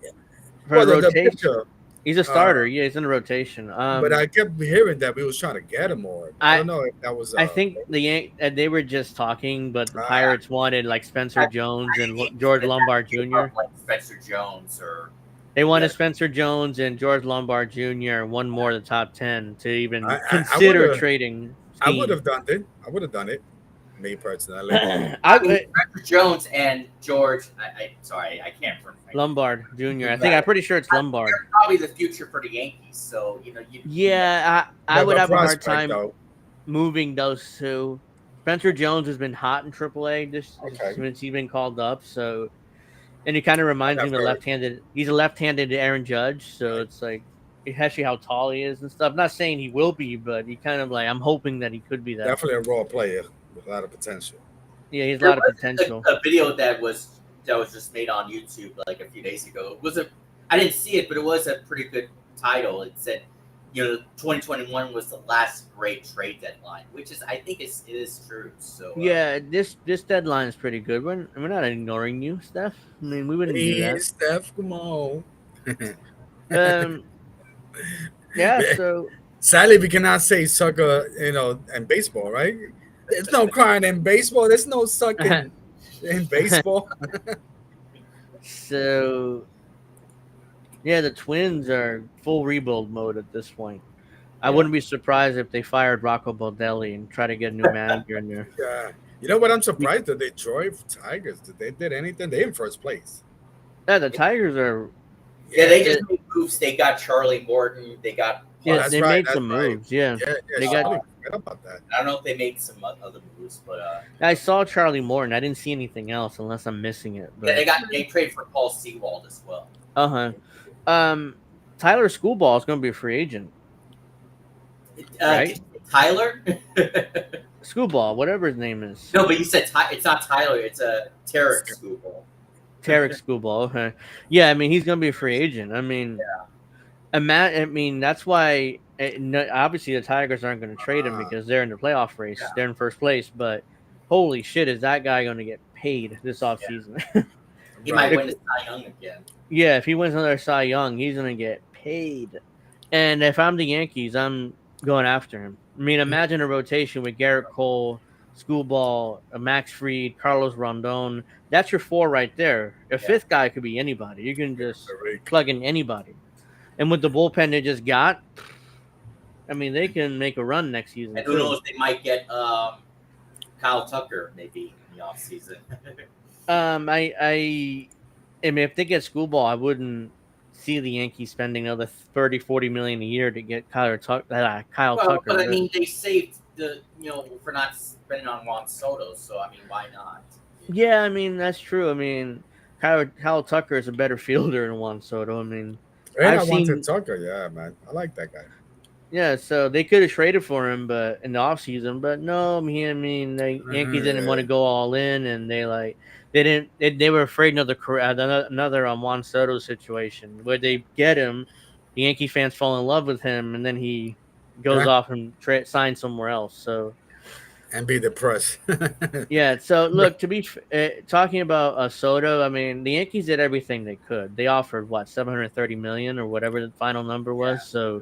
for well, the the rotation, pitcher. he's a Uh, starter. Yeah, he's in the rotation. but I kept hearing that we was trying to get him more. I I don't know if that was I think they were just talking, but the uh, Pirates wanted like Spencer Jones and George that Lombard gave up, Jr. like Spencer Jones or They wanted yeah, Spencer Jones and George Lombard Jr. and one more of the top 10 to even I would consider have trading I would Steen. have done it. I would have done it. Me personally. I mean Spencer Jones and George. I sorry, I can't remember. Lombard Jr. I'm pretty sure it's Lombard. They're probably the future for the Yankees. So you Yeah, I But would the have a hard prospect, time though. moving those two. Spencer Jones has been hot in AAA Okay. since he's been called up. So, and he kind of reminds me of a Never- left-handed. He's a left-handed Aaron Judge. So Right. it's like actually how tall he is and stuff. Not saying he will be, but he kind of like I'm hoping that he could be that. Definitely a raw player with a lot of potential. Yeah, he has a There lot of was potential. a video that was just made on YouTube like a few days ago. It was I didn't see it, but it was a pretty good title. It said, 2021 was the last great trade deadline, which is I think it is true. So Yeah, this deadline is pretty good. We're not ignoring you, Steph. I mean, we wouldn't do Hey, that. Steph, come on. Yeah. So Sadly, we cannot say sucker, in baseball, right? There's no crying in baseball. There's no sucking in baseball. so yeah, the Twins are full rebuild mode at this point. I wouldn't be surprised if they fired Rocco Baldelli and try to get a new manager in there. Yeah. You know what? I'm surprised that they Detroit Tigers. Did they did anything? They in first place. Yeah, the Tigers are. yeah, they just made moves. They got Charlie Morton. They got. Yeah, that's they right, made that's some right. moves. Yeah, Yeah, They I got- totally forgot about that. I don't know if they made some other moves, but I saw Charlie Morton. I didn't see anything else unless I'm missing it. yeah, But they traded for Paul Sewald as well. Tyler Schoolball is going to be a free agent. Right? Tyler? Schoolball, whatever his name is. No, but you said it's not Tyler. It's a Tarek Schoolball. Tarek Schoolball. Okay. Yeah, I mean he's going to be a free agent. I mean, that's why. Obviously, the Tigers aren't going to trade him because they're in the playoff race. Yeah. They're in first place. But holy shit, is that guy going to get paid this offseason? He might win the Cy Young again. Yeah, if he wins another Cy Young, he's going to get paid. And if I'm the Yankees, I'm going after him. I mean, imagine a rotation with Garrett Cole, Schoolball, Max Fried, Carlos Rondon. That's your 4 right there. A fifth guy could be anybody. You can just plug in anybody. And with the bullpen they just got, I mean, they can make a run next season. And who knows, they might get Kyle Tucker maybe in the offseason. I mean, if they get schoolball, I wouldn't see the Yankees spending another 30, 40 million a year to get Kyle Well, Tucker. but I mean, they saved for not spending on Juan Soto. So I mean, why not? Yeah, I mean that's true. I mean, Kyle Tucker is a better fielder than Juan Soto. I mean, And I I've wanted seen Tucker. Yeah, man, I like that guy. yeah, so they could have traded for him, but in the offseason, but no, I mean, the Yankees didn't want to Yeah. go all in, and they didn't they were afraid of another Juan Soto situation where they get him, the Yankee fans fall in love with him, and then he goes Yeah, off and signs somewhere else. So and be depressed. yeah, so look, talking about Soto, I mean, the Yankees did everything they could. They offered what 730 million or whatever the final number Yeah. was. So,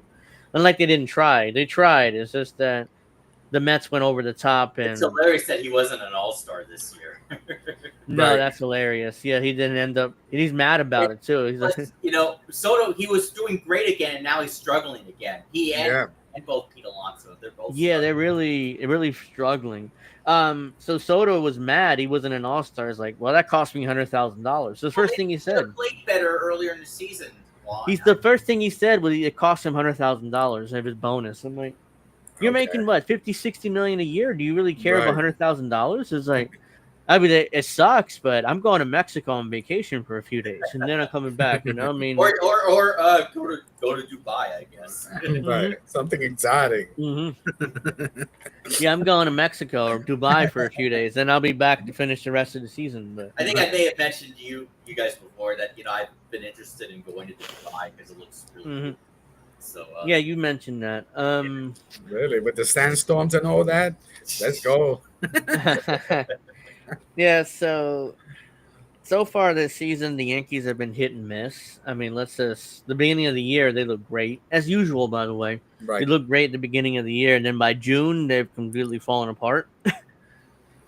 unlike they didn't try, they tried. It's just that the Mets went over the top, It's and hilarious that he wasn't an All-Star this year. no, Right. that's hilarious. Yeah, he didn't end up. He's mad about it too. He's like, Soto, he was doing great again, and now he's struggling again. He and Yeah. both Pete Alonso, they're both. yeah, they're struggling. really struggling. So Soto was mad. He wasn't an All Star. He's like, well, that cost me $100,000. The first thing he He should have said. played better earlier in the season. Juan. He's the first thing he said was it cost him $100,000 of his bonus. I'm like, you're Okay. making what 50, 60 million a year. Do you really care about Right. $100,000? It's like, I mean, it sucks, but I'm going to Mexico on vacation for a few days, and then I'm coming back. You know, I mean, or go to Dubai, I guess. Right. Something exotic. Yeah, I'm going to Mexico or Dubai for a few days, then I'll be back to finish the rest of the season. But I think I may have mentioned to you guys before that I've been interested in going to Dubai because it looks really cool. So yeah, you mentioned that. Really, with the sandstorms and all that. Let's go. Yeah, so far this season, the Yankees have been hit and miss. I mean, the beginning of the year, they look great. As usual, by the way. They Right. look great at the beginning of the year, and then by June, they've completely fallen apart.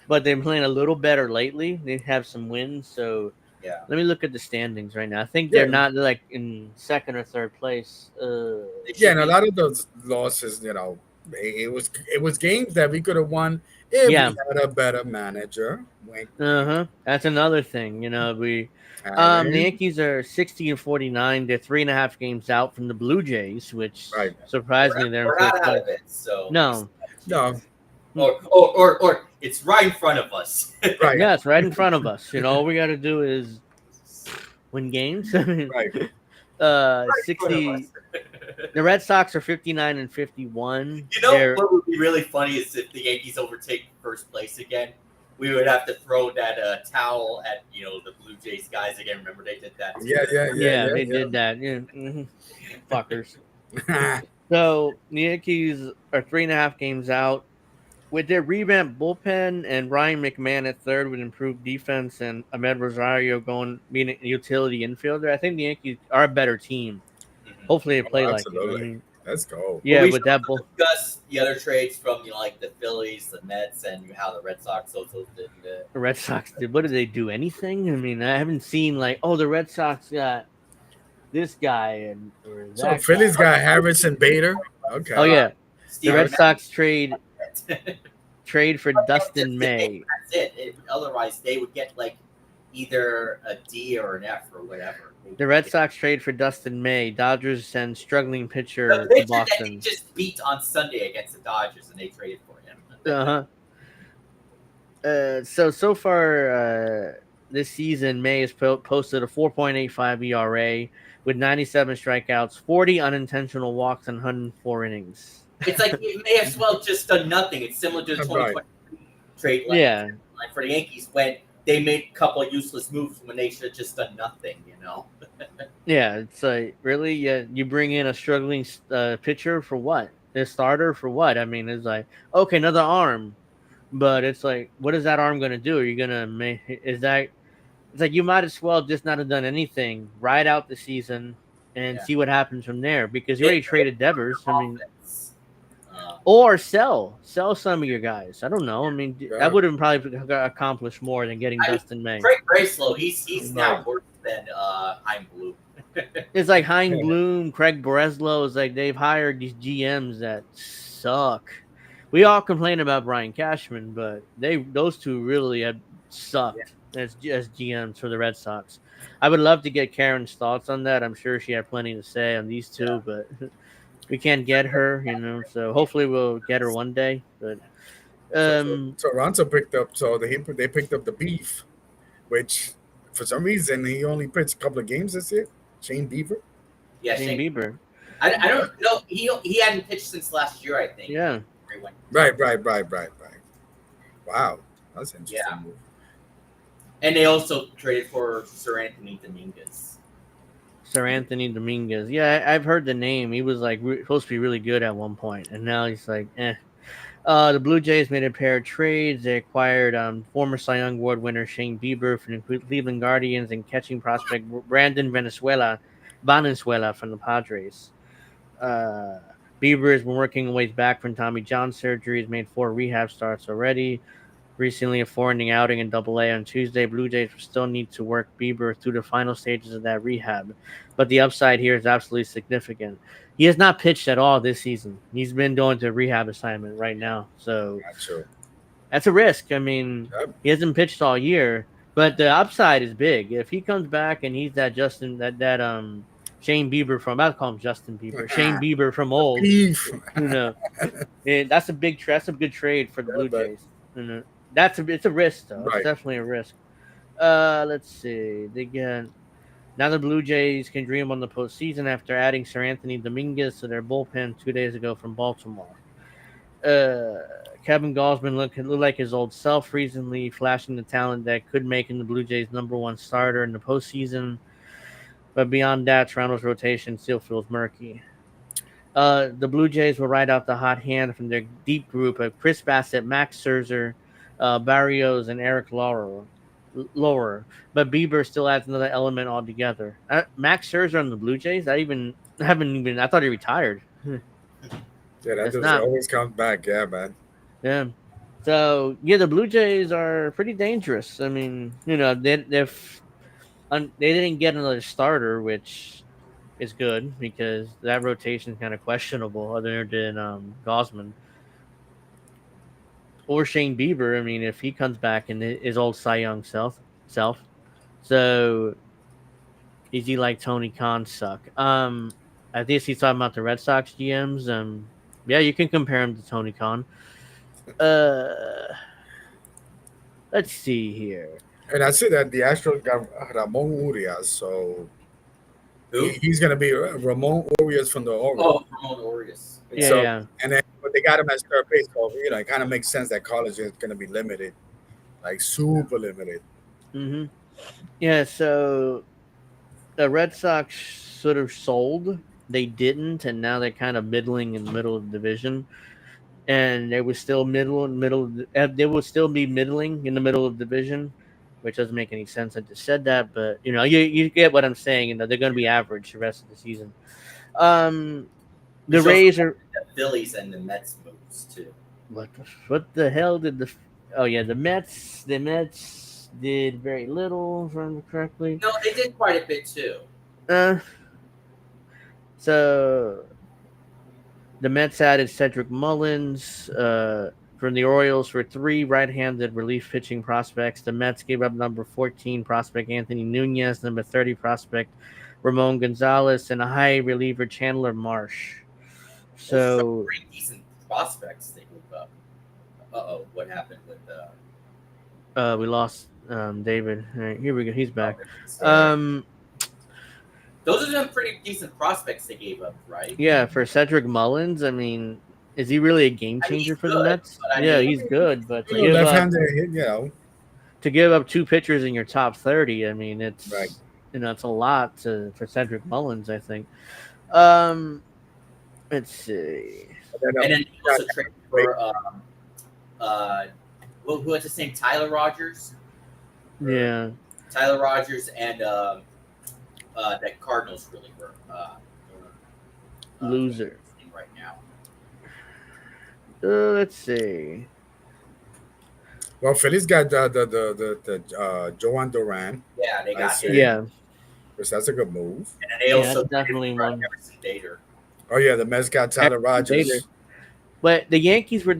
But they're playing a little better lately. They have some wins, so yeah. let me look at the standings right now. I think they're not like in second or third place. Yeah, and a lot of those losses, it was games that we could have won if we had a better manager. That's another thing. The Yankees are 60-49. They're 3.5 games out from the Blue Jays, which Right. surprisingly they're in We're first not out place. of it. So No. Or it's right in front of us. Right. Yeah, it's right in front of us. All we got to do is win games. Right. 60. The Red Sox are 59-51. What would be really funny is if the Yankees overtake first place again. We would have to throw that towel at the Blue Jays guys again. Remember they did that too. Yeah. They did that. Yeah. Fuckers. So the Yankees are 3.5 games out. With their revamped bullpen and Ryan McMahon at third with improved defense and Ahmed Rosario being a utility infielder, I think the Yankees are a better team. Mm-hmm. Hopefully they play like it. I mean, let's go. Yeah, with that bull. Discuss the other trades from like the Phillies, the Mets, and how the Red Sox also did. The Red Sox did. What did they do? Anything? I mean, I haven't seen the Red Sox got this guy or that. So Phillies got Harrison Bader. Okay. Oh yeah, the Red Sox trade for Dustin May. That's it. Otherwise, they would get either a D or an F or whatever. The Red Sox trade for Dustin May. Dodgers send struggling pitcher to Boston. That they just beat on Sunday against the Dodgers, and they traded for him. So far this season, May has posted a 4.85 ERA with 97 strikeouts, 40 unintentional walks, and 104 innings. It's like it may as well just done nothing. It's similar to the 2020 trade. Like for the Yankees, when they made a couple of useless moves when they should have just done nothing, Yeah, it's like, really? Yeah, you bring in a struggling pitcher for what? A starter for what? I mean, it's like, okay, another arm. But it's like, what is that arm going to do? Are you going to make... It's like you might as well just not have done anything. Ride out the season and see what happens from there. Because you already traded Devers. I mean... Or sell some of your guys. I don't know. I mean, that would have probably accomplished more than getting Dustin May. Craig Braslow, he's now worse than Hein Bloom. It's like Hein Bloom, Craig Breslow. It's like they've hired these GMs that suck. We all complain about Brian Cashman, but those two really have sucked as GMs for the Red Sox. I would love to get Karen's thoughts on that. I'm sure she had plenty to say on these two, but we can't get her, So hopefully we'll get her one day. But So um, Toronto picked up. So they picked up the beef, which for some reason he only pitched a couple of games this year. Shane Beaver. Yeah, Shane Shane. Bieber, I don't know. He hadn't pitched since last year, I think. yeah, Right. Wow, that's an interesting Yeah. move. And they also traded for Sir Anthony Dominguez. Sir Anthony Dominguez. Yeah, I've heard the name. He was like supposed to be really good at one point, and now he's like, eh. The Blue Jays made a pair of trades. They acquired former Cy Young Award winner Shane Bieber from the Cleveland Guardians and catching prospect Brandon Valenzuela from the Padres. Uh, Bieber has been working his way back from Tommy John surgery. He's made 4 rehab starts already. Recently, a 4-inning outing in Double A on Tuesday. Blue Jays will still need to work Bieber through the final stages of that rehab, but the upside here is absolutely significant. He has not pitched at all this season. He's been going to a rehab assignment right now, so Not sure. that's a risk. I mean, Yep. he hasn't pitched all year, but the upside is big. If he comes back and he's that Shane Bieber from, I'll call him Justin Bieber, Shane Bieber from old, Beef. that's a good trade for the Blue but- Jays. It's a risk though. Right. It's definitely a risk. Let's see. Now the Blue Jays can dream on the postseason after adding Sir Anthony Dominguez to their bullpen 2 days ago from Baltimore. Kevin Gausman looked like his old self recently, flashing the talent that could make him the Blue Jays' #1 starter in the postseason. But beyond that, Toronto's rotation still feels murky. The Blue Jays will ride out the hot hand from their deep group of Chris Bassett, Max Scherzer, Barrios, and Eric Lauer. But Bieber still adds another element altogether. Max Scherzer on the Blue Jays? I thought he retired. Yeah, that It's just not. always comes back. Yeah, man. Yeah. So yeah, the Blue Jays are pretty dangerous. I mean, they didn't get another starter, which is good because that rotation is kind of questionable, other than Gausman or Shane Bieber. I mean, if he comes back in his old Cy Young self, so is he like Tony Khan suck? I think he's talking about the Red Sox GMs. Yeah, you can compare him to Tony Khan. Let's see here. And I see that the Astros got Ramon Urias, so Who? he's gonna be Ramon Urias from the Orioles. Oh, Ramon Orias. Yeah, So- yeah. And then but they got him as third base, so it kind of makes sense that college is gonna be limited, like super limited. Mm-hmm. Yeah, so the Red Sox sort of sold. They didn't, and now they're kind of middling in the middle of the division. And they were still they will still be middling in the middle of the division, which doesn't make any sense. I just said that, but you get what I'm saying. They're going to be average the rest of the season. The There's Rays also are the Phillies and the Mets moves too. what the hell did the Mets did very little, if I remember correctly. No, they did quite a bit too. So the Mets added Cedric Mullins from the Orioles for 3 right-handed relief pitching prospects. The Mets gave up number 14 prospect Anthony Nunez, number 30 prospect Ramon Gonzalez, and a high reliever Chandler Marsh. Those are some So pretty decent prospects they moved up. What happened with we lost David. All right, here we go. He's back. Those are some pretty decent prospects they gave up, right? Yeah, for Cedric Mullins, I mean, is he really a game I mean, changer he's for the good, Mets? but I Yeah, mean- he's good, but Left-handed hit, to give up 2 pitchers in your top 30, I mean, it's Right. it's a lot for Cedric Mullins, I think. Let's see. And And then he also traded for who had the same Tyler Rogers? Yeah. Tyler Rogers and that Cardinals really were Loser. right now. Let's see. Well, Phillies got the Joan Duran, Yeah, they I got see. him. Yeah. which that's a good move. And then they Yeah, also that's definitely traded for one. Emerson Bader. Oh yeah, the Mets got Tyler Rogers. Bader. But the Yankees were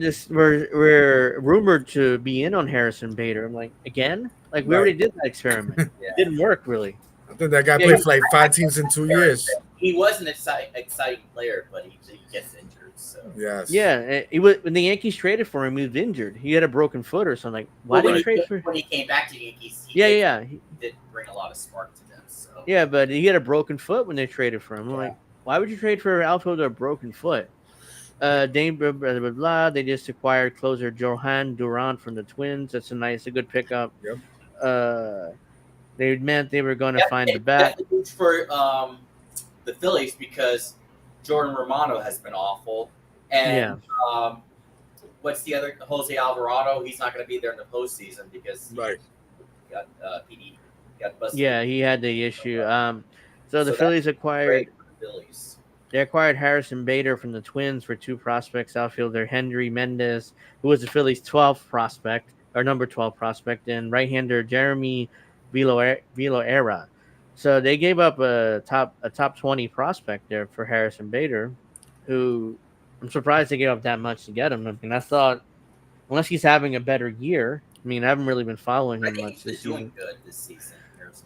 rumored to be in on Harrison Bader. I'm like, again? Like we already did that experiment. Yeah. It didn't work really. That guy Yeah, played for like 5 teams in 2 years. He was an exciting player, but he gets injured. So Yes. yeah. He was when the Yankees traded for him. He was injured. He had a broken foot or something. Like, why well, did you trade for? when he came back to the Yankees, Yeah. he did bring a lot of spark to them. So Yeah, but he had a broken foot when they traded for him. I'm like, why would you trade for an outfielder with a broken foot? Dame blah, blah, blah, blah. They just acquired closer Johan Duran from the Twins. That's a good pickup. Yep. They meant they were going to find the bat. That's huge for the Phillies because Jordan Romano has been awful, and what's the other Jose Alvarado? He's not going to be there in the postseason because he got PD got busted. Yeah, he had the issue. So the Phillies acquired. They acquired Harrison Bader from the Twins for 2 prospects, outfielder Henry Mendez, who was the Phillies' 12th prospect, or number 12 prospect, and right-hander Jeremy Viloera. So they gave up a top 20 prospect there for Harrison Bader, who I'm surprised they gave up that much to get him. I mean, I thought, unless he's having a better year, I mean, I haven't really been following him much this season. Doing good this season.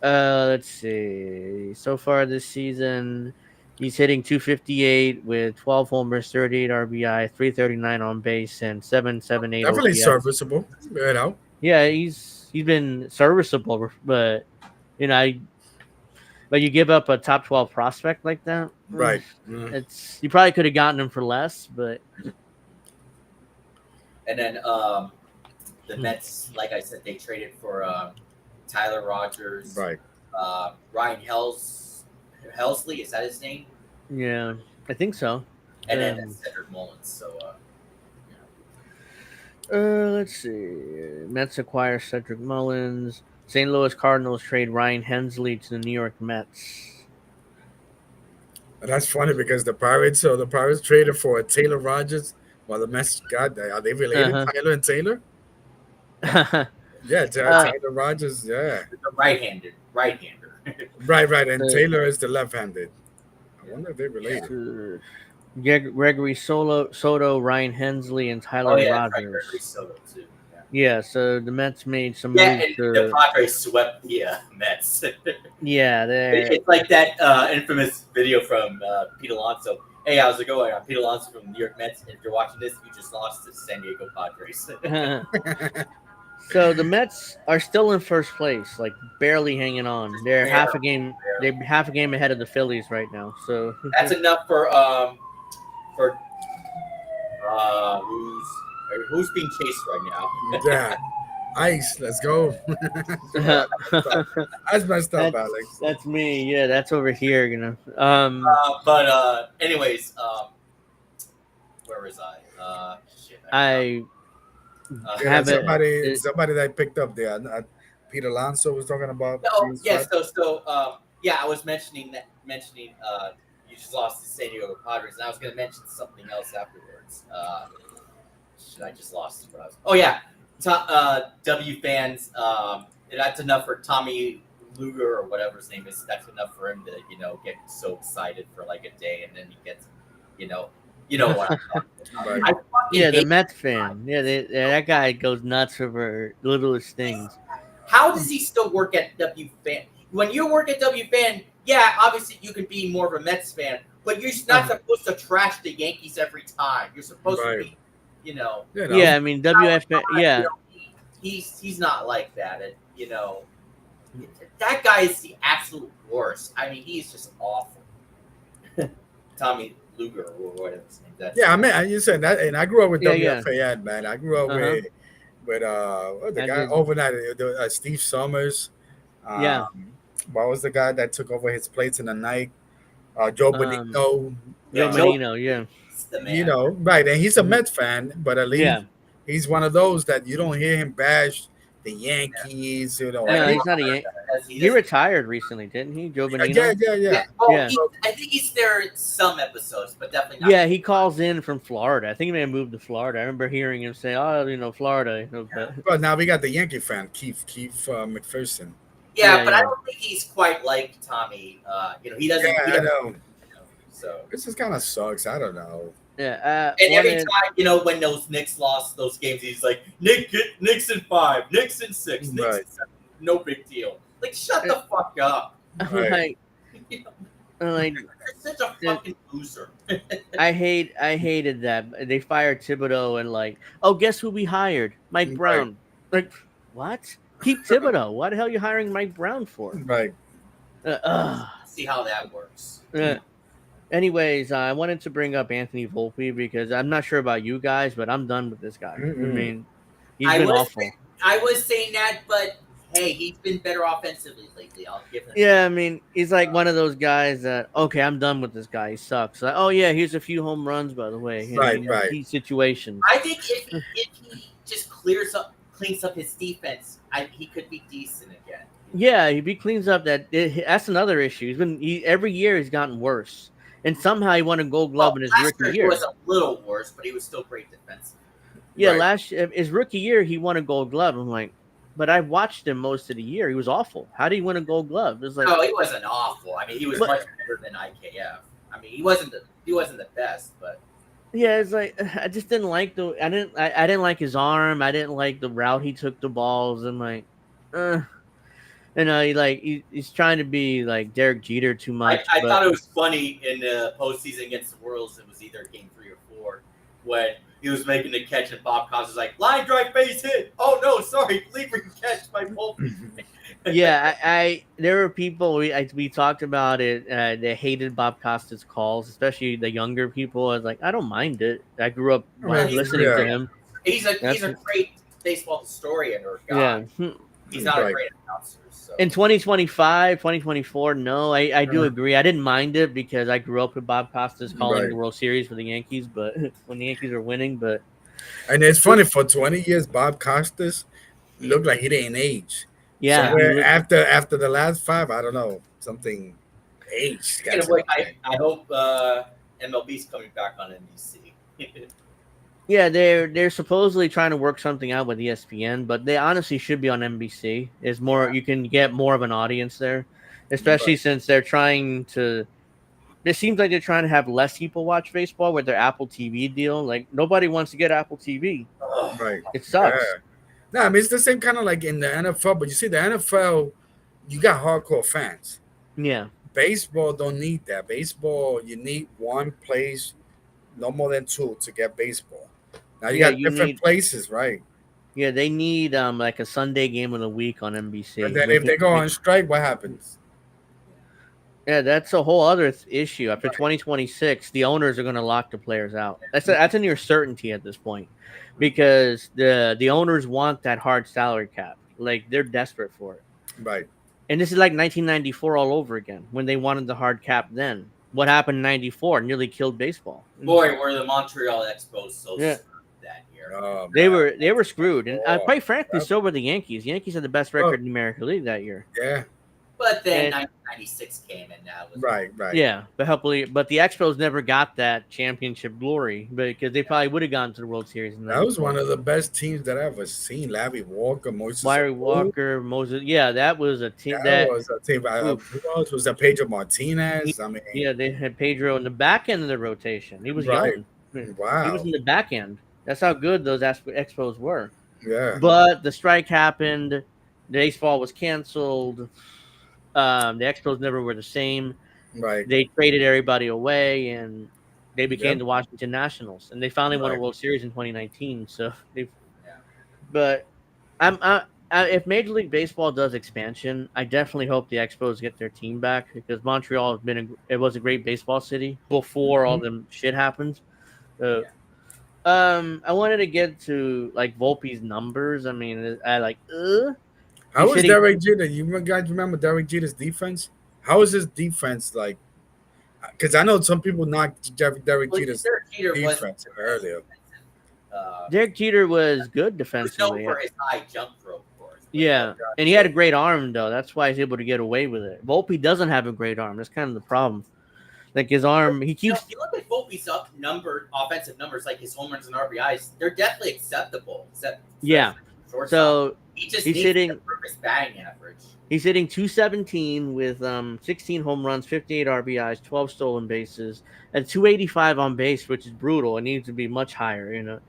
Let's see. So far this season, he's hitting .258 with 12 homers, 38 RBI, 339 on base, and 7.78 Definitely OPS. serviceable. You know. Yeah, he's been serviceable, but but you give up a top 12 prospect like that, right? It's you probably could have gotten him for less, but. And then the Mets, like I said, they traded for Tyler Rogers, right? Ryan Helsley, is that his name? Yeah, I think so. And then Cedric Mullins. So, let's see. Mets acquire Cedric Mullins. St. Louis Cardinals trade Ryan Hensley to the New York Mets. That's funny because the Pirates traded for Taylor Rogers while the Mets got that. Are they related, Tyler and Taylor? Yeah, Tyler Rogers, yeah. The right-hander. Right. And Taylor is the left-handed. I wonder if they're related. Gregory Soto, Ryan Hensley, and Tyler Rogers. Right, Gregory Soto, too. Yeah. So the Mets made some moves. And the Padres swept the Mets. Yeah, it's like that infamous video from Pete Alonso. Hey, how's it going? I'm Pete Alonso from the New York Mets. If you're watching this, you just lost to San Diego Padres. So the Mets are still in first place, like barely hanging on. They're half a game. They're half a game ahead of the Phillies right now. So that's enough for who's being chased right now. Yeah, Ice. Let's go. That's messed up, Alex. That's me. Yeah, that's over here. But anyways, where was I? Shit. Somebody that picked up there. Peter Alonso was talking about. I was mentioning you just lost to San Diego Padres, and I was going to mention something else afterwards. I just lost what I was. Oh yeah, W fans. That's enough for Tommy Luger or whatever his name is. That's enough for him to get so excited for like a day, and then he gets you know what I'm talking about. Yeah, the Mets fan. Yeah, that guy goes nuts over littlest things. How does he still work at W fan? When you work at W fan, yeah, obviously you can be more of a Mets fan, but you're not supposed to trash the Yankees every time. You're supposed to be, Yeah, I mean WFN. Yeah, he's not like that, and that guy is the absolute worst. I mean, he's just awful. Tommy Luger or whatever his name is. Yeah, I mean, you said that, and I grew up with WFAN, man. I grew up with the guy overnight, Steve Summers. What was the guy that took over his place in the night? Joe Bonino. Joe Bonino, yeah. Right, and he's a Mets fan, but at least he's one of those that you don't hear him bash the Yankees. No, he's not a Yankee. He retired recently, didn't he, Joe Bonino? Yeah. I think he's there in some episodes, but definitely not. Yeah, he calls in from Florida. I think he may have moved to Florida. I remember hearing him say, Florida. But now we got the Yankee fan, Keith McPherson. Yeah, but I don't think he's quite like Tommy. He doesn't. Yeah, I know. So this just kind of sucks. I don't know. Yeah, and every time when those Knicks lost those games, he's like Knicks in 5, Knicks in 6, Knicks in 7. No big deal. Like, shut the fuck up. I'm Right. like, I'm like, You're such a it- fucking loser. I hated that they fired Thibodeau and like, oh, guess who we hired? Mike Right. Brown. Like, what? Keep Thibodeau. What the hell are you hiring Mike Brown for? Right. Uh, ugh. See how that works. Uh, anyways, I wanted to bring up Anthony Volpe because I'm not sure about you guys, but I'm done with this guy. I Mm-mm. mean, he's I been was awful. I was saying that, but hey, he's been better offensively lately. I'll give him. Yeah, I mean, he's like one of those guys that okay, I'm done with this guy. He sucks. Like, oh yeah, here's a few home runs by the way. You know, Right. Right. key situations. I think if he just cleans up his defense, he could be decent again. Yeah, if he cleans up that's another issue. Every year he's gotten worse, and somehow he won a Gold Glove Well, in his last rookie year he year. was a little worse, but he was still great defensively. Yeah, Right. his rookie year he won a Gold Glove. I'm like, but I watched him most of the year. He was awful. How did he win a Gold Glove? It's like, No, he wasn't awful. I mean, he was But- much better than IKF. I mean, he wasn't the best, but yeah, it's like I just didn't like I didn't like his arm. I didn't like the route he took the balls, and like, he's trying to be like Derek Jeter too much. I but thought it was funny in the postseason against the Royals. It was either game 3 or 4 when he was making the catch and Bob Cox was like, line drive base hit. Oh no, sorry, leaper catch by Volpe. yeah, I there were people we talked about it. They hated Bob Costas' calls, especially the younger people. I was like, I don't mind it. I grew up Right, listening yeah. to him. He's a That's- great baseball historian or guy. Yeah. He's not a Right. great announcer. So. In 2025, 2024, no, I do agree. I didn't mind it because I grew up with Bob Costas calling Right. the World Series for the Yankees, but when the Yankees are winning, but And it's funny, for 20 years, Bob Costas looked like he didn't age. yeah, Somewhere after the last 5, I don't know, something aged. Speaking of which, I hope MLB's coming back on NBC. yeah, they're supposedly trying to work something out with ESPN, but they honestly should be on NBC. Is more you can get more of an audience there, especially since they're trying to. It seems like they're trying to have less people watch baseball with their Apple TV deal. Like nobody wants to get Apple TV. Right. It sucks. Yeah. No, I mean it's the same kind of like in the NFL, but you see the NFL, you got hardcore fans. Yeah. Baseball don't need that. Baseball, you need one place, no more than 2 to get baseball. Now you Yeah, got you different need- places, right? Yeah, they need like a Sunday game of the week on NBC. And then if they go on strike, what happens? Yeah, that's a whole other issue. After 2026, the owners are going to lock the players out. That's a near certainty at this point, because the owners want that hard salary cap. Like they're desperate for it. Right. And this is like 1994 all over again when they wanted the hard cap. Then what happened in '94 nearly killed baseball. Boy, were the Montreal Expos so Yeah. screwed that year. They were screwed, and quite frankly, so were the Yankees. Yankees had the best record in the American League that year. Yeah. But then And- 1996 came, and that was Right. Right. Yeah, but the Expos never got that championship glory because they probably would have gone to the World Series. That was one of the best teams that I've ever seen. Larry Walker, Moses. Larry Alou. Walker, Moses. Yeah, that was a team. That was a team. Oof. Who else was that? Pedro Martinez. I mean, Yeah, they had Pedro in the back end of the rotation. He was Right. young. wow. He was in the back end. That's how good those Expos were. Yeah. But the strike happened. The baseball was canceled. The Expos never were the same. Right. They traded everybody away, and they became Yep. the Washington Nationals. And they finally won a Right. World Series in 2019. So they, Yeah. but if Major League Baseball does expansion, I definitely hope the Expos get their team back because Montreal was a great baseball city before all the shit happened. I wanted to get to like Volpe's numbers. I mean, How was hitting- Derek Jeter? You guys remember Derek Jeter's defense? How is his defense like? Because I know some people knocked Derek Well, Jeter's Derek Jeter was defense earlier. Derek Jeter was good He was known defensively. for his high jump throw, of course. Yeah, and he had a great arm though. That's why he's able to get away with it. Volpe doesn't have a great arm. That's kind of the problem. Like his arm, he You know, keeps. if you look at Volpe's offensive numbers, like his home runs and RBIs, they're definitely acceptable. Yeah. Shortstop. So he just he's needs hitting- the perfect batting average. he's hitting 217 with 16 home runs, 58 RBIs, 12 stolen bases, and 285 on base, which is brutal. It needs to be much higher.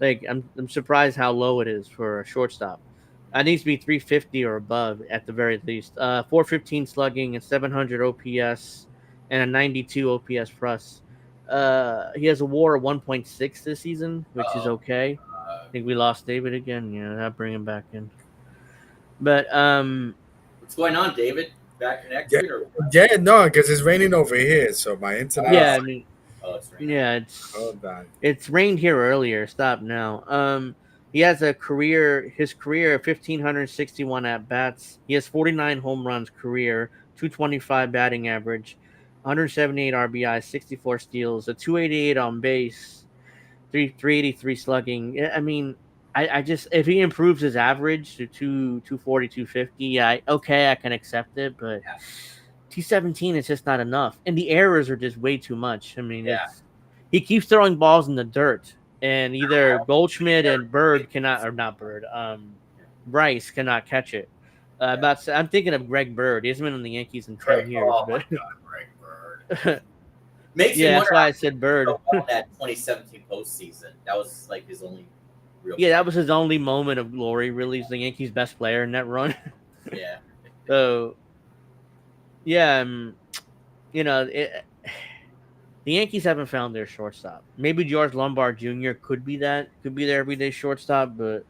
Like I'm surprised how low it is for a shortstop. I needs to be 350 or above at the very least. 415 slugging and 700 OPS and a 92 OPS plus. He has a WAR of 1.6 this season, which is Oh, okay. I think we lost David again. Yeah, I'll bring him back in. But what's going on, David? Back Yeah, connection or what? yeah, no, because it's raining over here, so my internet yeah, is. I mean, Oh, it's raining. yeah, Hold on. it's rained here earlier. Stop now. He has his career 1,561 at bats. He has 49 home runs career, 225 batting average, 178 RBI, 64 steals, a 288 on base, 383 slugging. I mean, I just if he improves his average to 240, 250, I can accept it, but Yeah. 217 is just not enough. And the errors are just way too much. I mean, Yeah. he keeps throwing balls in the dirt, and either Goldschmidt and Bird cannot, or not Bird, Bryce cannot catch it. I'm thinking of Greg Bird. He hasn't been in the Yankees in 10 Great. years, Oh my but God, Greg Bird. Makes me yeah, that's wonder why how I he did said Bird. so well in that 2017 postseason. That was like his only real. Yeah, that was his only moment of glory. Really, he's the Yankees' best player in that run. Yeah. So yeah, you know, the Yankees haven't found their shortstop. Maybe George Lombard Jr. could be their everyday shortstop, but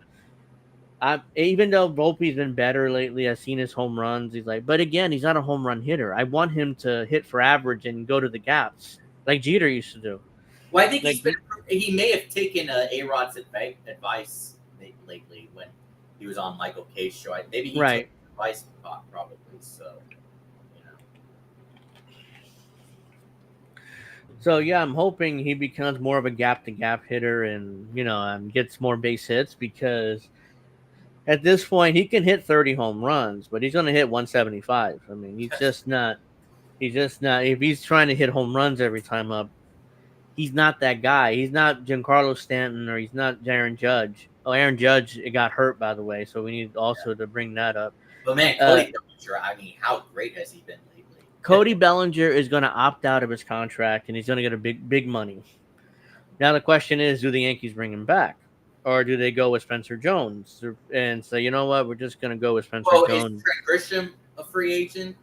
even though Volpe's been better lately, I've seen his home runs. He's like, but again, he's not a home run hitter. I want him to hit for average and go to the gaps like Jeter used to do. Well, I think Like he may have taken A-Rod's advice lately when he was on Michael K's show. Maybe he right. took advice probably. So, you know. So yeah, I'm hoping he becomes more of a gap to gap hitter and gets more base hits because at this point he can hit 30 home runs, but he's going to hit 175. I mean, he's just not. He's just not. If he's trying to hit home runs every time up, he's not that guy. He's not Giancarlo Stanton or he's not Aaron Judge. Oh, Aaron Judge got hurt, by the way, so we need also to bring that up. But man, Cody Bellinger, I mean, how great has he been lately? Cody Bellinger is going to opt out of his contract, and he's going to get a big money. Now the question is, do the Yankees bring him back? Or do they go with Spencer Jones and say, you know what, we're just going to go with Spencer Jones? Is Trent Grisham a free agent?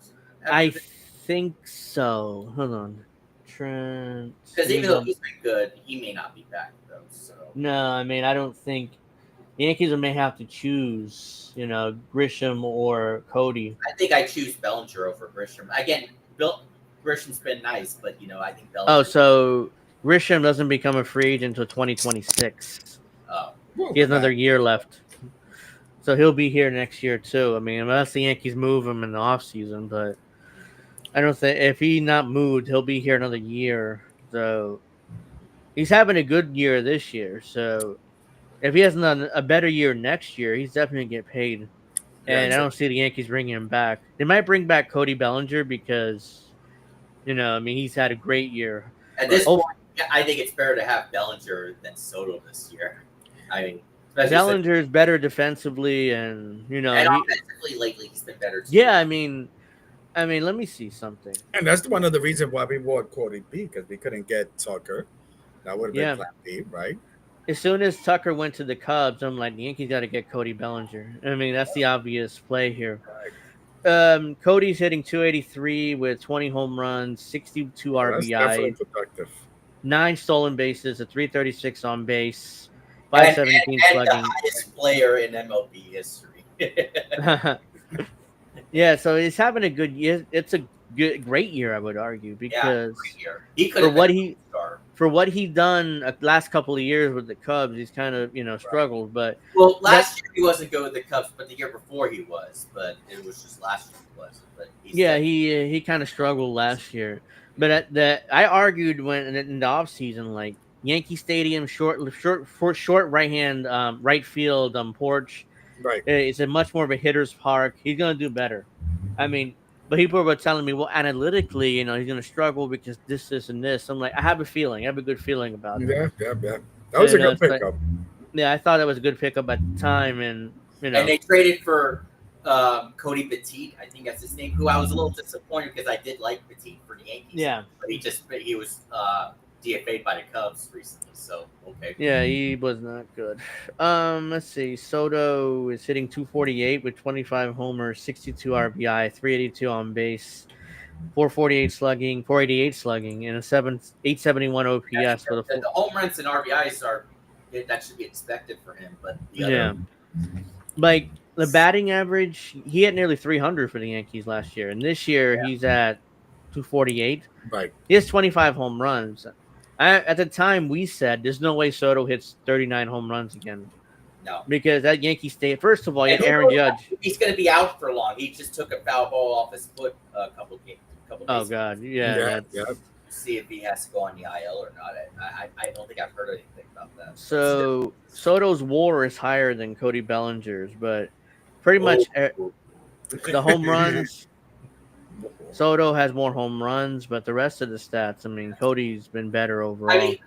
I think so. Hold on. Trent. Because even though he's been good, he may not be back, though. So. No, I mean, I don't think the Yankees may have to choose, Grisham or Cody. I think I choose Bellinger over Grisham. Again, Grisham's been nice, but, I think Bellinger. Oh, so Grisham doesn't become a free agent until 2026. Oh. He has another year left. So he'll be here next year, too. I mean, unless the Yankees move him in the offseason, but I don't think if he's not moved, he'll be here another year. So he's having a good year this year. So if he has a better year next year, he's definitely going to get paid. Yeah, and I don't see the Yankees bringing him back. They might bring back Cody Bellinger because, he's had a great year. At this point, I think it's better to have Bellinger than Soto this year. I mean, Bellinger is better defensively, and and offensively lately he's been better too. Yeah, I mean, let me see something. And that's one of the reasons why we bought Cody B, because we couldn't get Tucker. That would have been Plan B, right? As soon as Tucker went to the Cubs, I'm like, the Yankees got to get Cody Bellinger. I mean, that's the obvious play here. Right. Cody's hitting 283 with 20 home runs, 62 RBI, That's definitely productive. 9 stolen bases, a 336 on base, 517 slugging. And the highest player in MLB history. Yeah, so he's having a good year. It's a great year, I would argue, because for what he done last couple of years with the Cubs, he's kind of struggled. But last year he wasn't good with the Cubs, but the year before he was. But it was just last year he wasn't. But he kind of struggled last year. But I argued when in the offseason, like Yankee Stadium, short right hand right field porch. Right. It's a much more of a hitter's park. He's gonna do better. I mean, but people were telling me, well, analytically, he's gonna struggle because this, and this. I'm like, I have a good feeling about it. Yeah. That was a good pickup. I thought that was a good pickup at the time, and And they traded for Cody Petit, I think that's his name, who I was a little disappointed because I did like Petit for the Yankees. Yeah. But he was DFA'd by the Cubs recently. So okay. Yeah, he was not good. Let's see. Soto is hitting 248 with 25 homers, 62 RBI, 382 on base, 448 slugging, 488 slugging, and a 871 OPS with a The home runs and RBIs are that should be expected for him, but the other like the batting average, he had nearly 300 for the Yankees last year, and this year he's at 248. Right. He has 25 home runs. At the time, we said there's no way Soto hits 39 home runs again. No, because that Yankee State. First of all, you had Aaron Judge. He's going to be out for long. He just took a foul ball off his foot a couple days. Oh God, yeah. See if he has to go on the IL or not. I don't think I've heard anything about that. So Soto's WAR is higher than Cody Bellinger's, but pretty much the home runs. Soto has more home runs, but the rest of the stats, I mean, Cody's been better overall. I mean,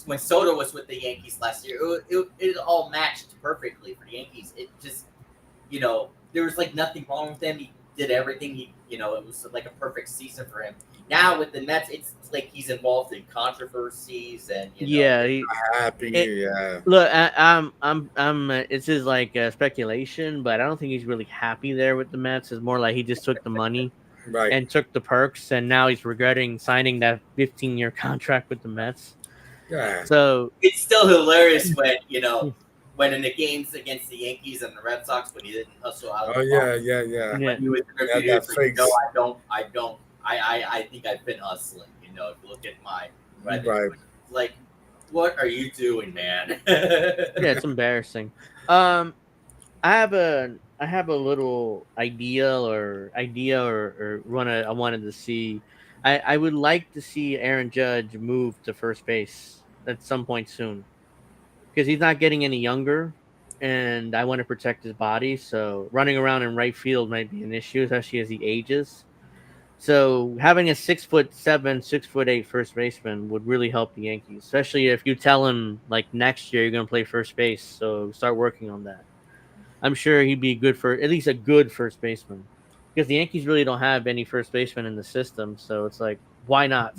when Soto was with the Yankees last year, it all matched perfectly for the Yankees. It just, there was like nothing wrong with him. He did everything. It was like a perfect season for him. Now with the Mets, it's like he's involved in controversies and happy. Look, I'm. This is like speculation, but I don't think he's really happy there with the Mets. It's more like he just took the money, and took the perks, and now he's regretting signing that 15-year contract with the Mets. Yeah. So it's still hilarious when in the games against the Yankees and the Red Sox when he didn't hustle out. Oh yeah. When he was like, no, I don't. I think I've been hustling. If you look at my record, like, what are you doing, man? Yeah, it's embarrassing. I have a little idea or I wanted to see. I would like to see Aaron Judge move to first base at some point soon because he's not getting any younger, and I want to protect his body. So running around in right field might be an issue, especially as he ages. So having a 6'7", 6'8" first baseman would really help the Yankees, especially if you tell him like next year you're going to play first base. So start working on that. I'm sure he'd be good for at least a good first baseman because the Yankees really don't have any first baseman in the system. So it's like, why not?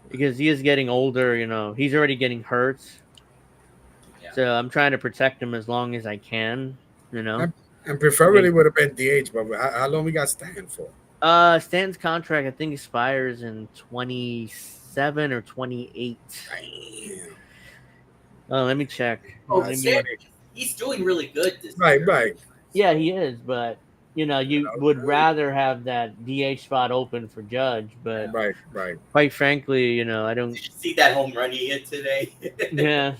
Because he is getting older. He's already getting hurt. Yeah. So I'm trying to protect him as long as I can. And preferably would have been DH, but how long we got Stanton for? Stanton's contract, I think, expires in 27 or 28. Damn. Oh, let me check. He's doing really good this year. Right. Yeah, he is, but you would rather have that DH spot open for Judge, but right. Quite frankly, I don't. Did you see that home run he hit today? Yeah.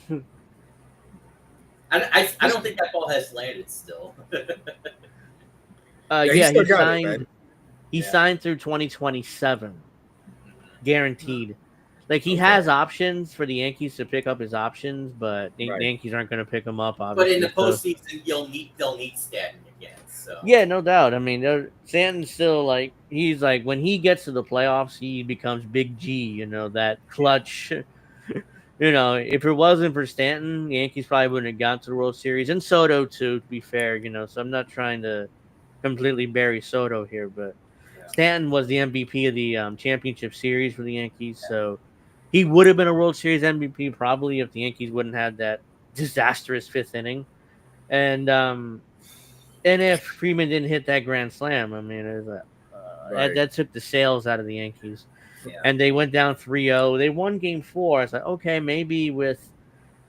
I don't think that ball has landed still. He signed. He signed through 2027, guaranteed. Like he has options for the Yankees to pick up his options, but the Yankees aren't going to pick him up. Obviously, but in the postseason, they'll need Stanton again. So yeah, no doubt. I mean, Stanton's still he's like when he gets to the playoffs, he becomes Big G. That clutch. If it wasn't for Stanton, the Yankees probably wouldn't have gotten to the World Series. And Soto, too, to be fair, so I'm not trying to completely bury Soto here, but Stanton was the MVP of the championship series for the Yankees, so he would have been a World Series MVP probably if the Yankees wouldn't have that disastrous fifth inning. And if Freeman didn't hit that grand slam, I mean, that took the sails out of the Yankees. Yeah. And they went down 3-0. They won Game 4. I was like, okay, maybe with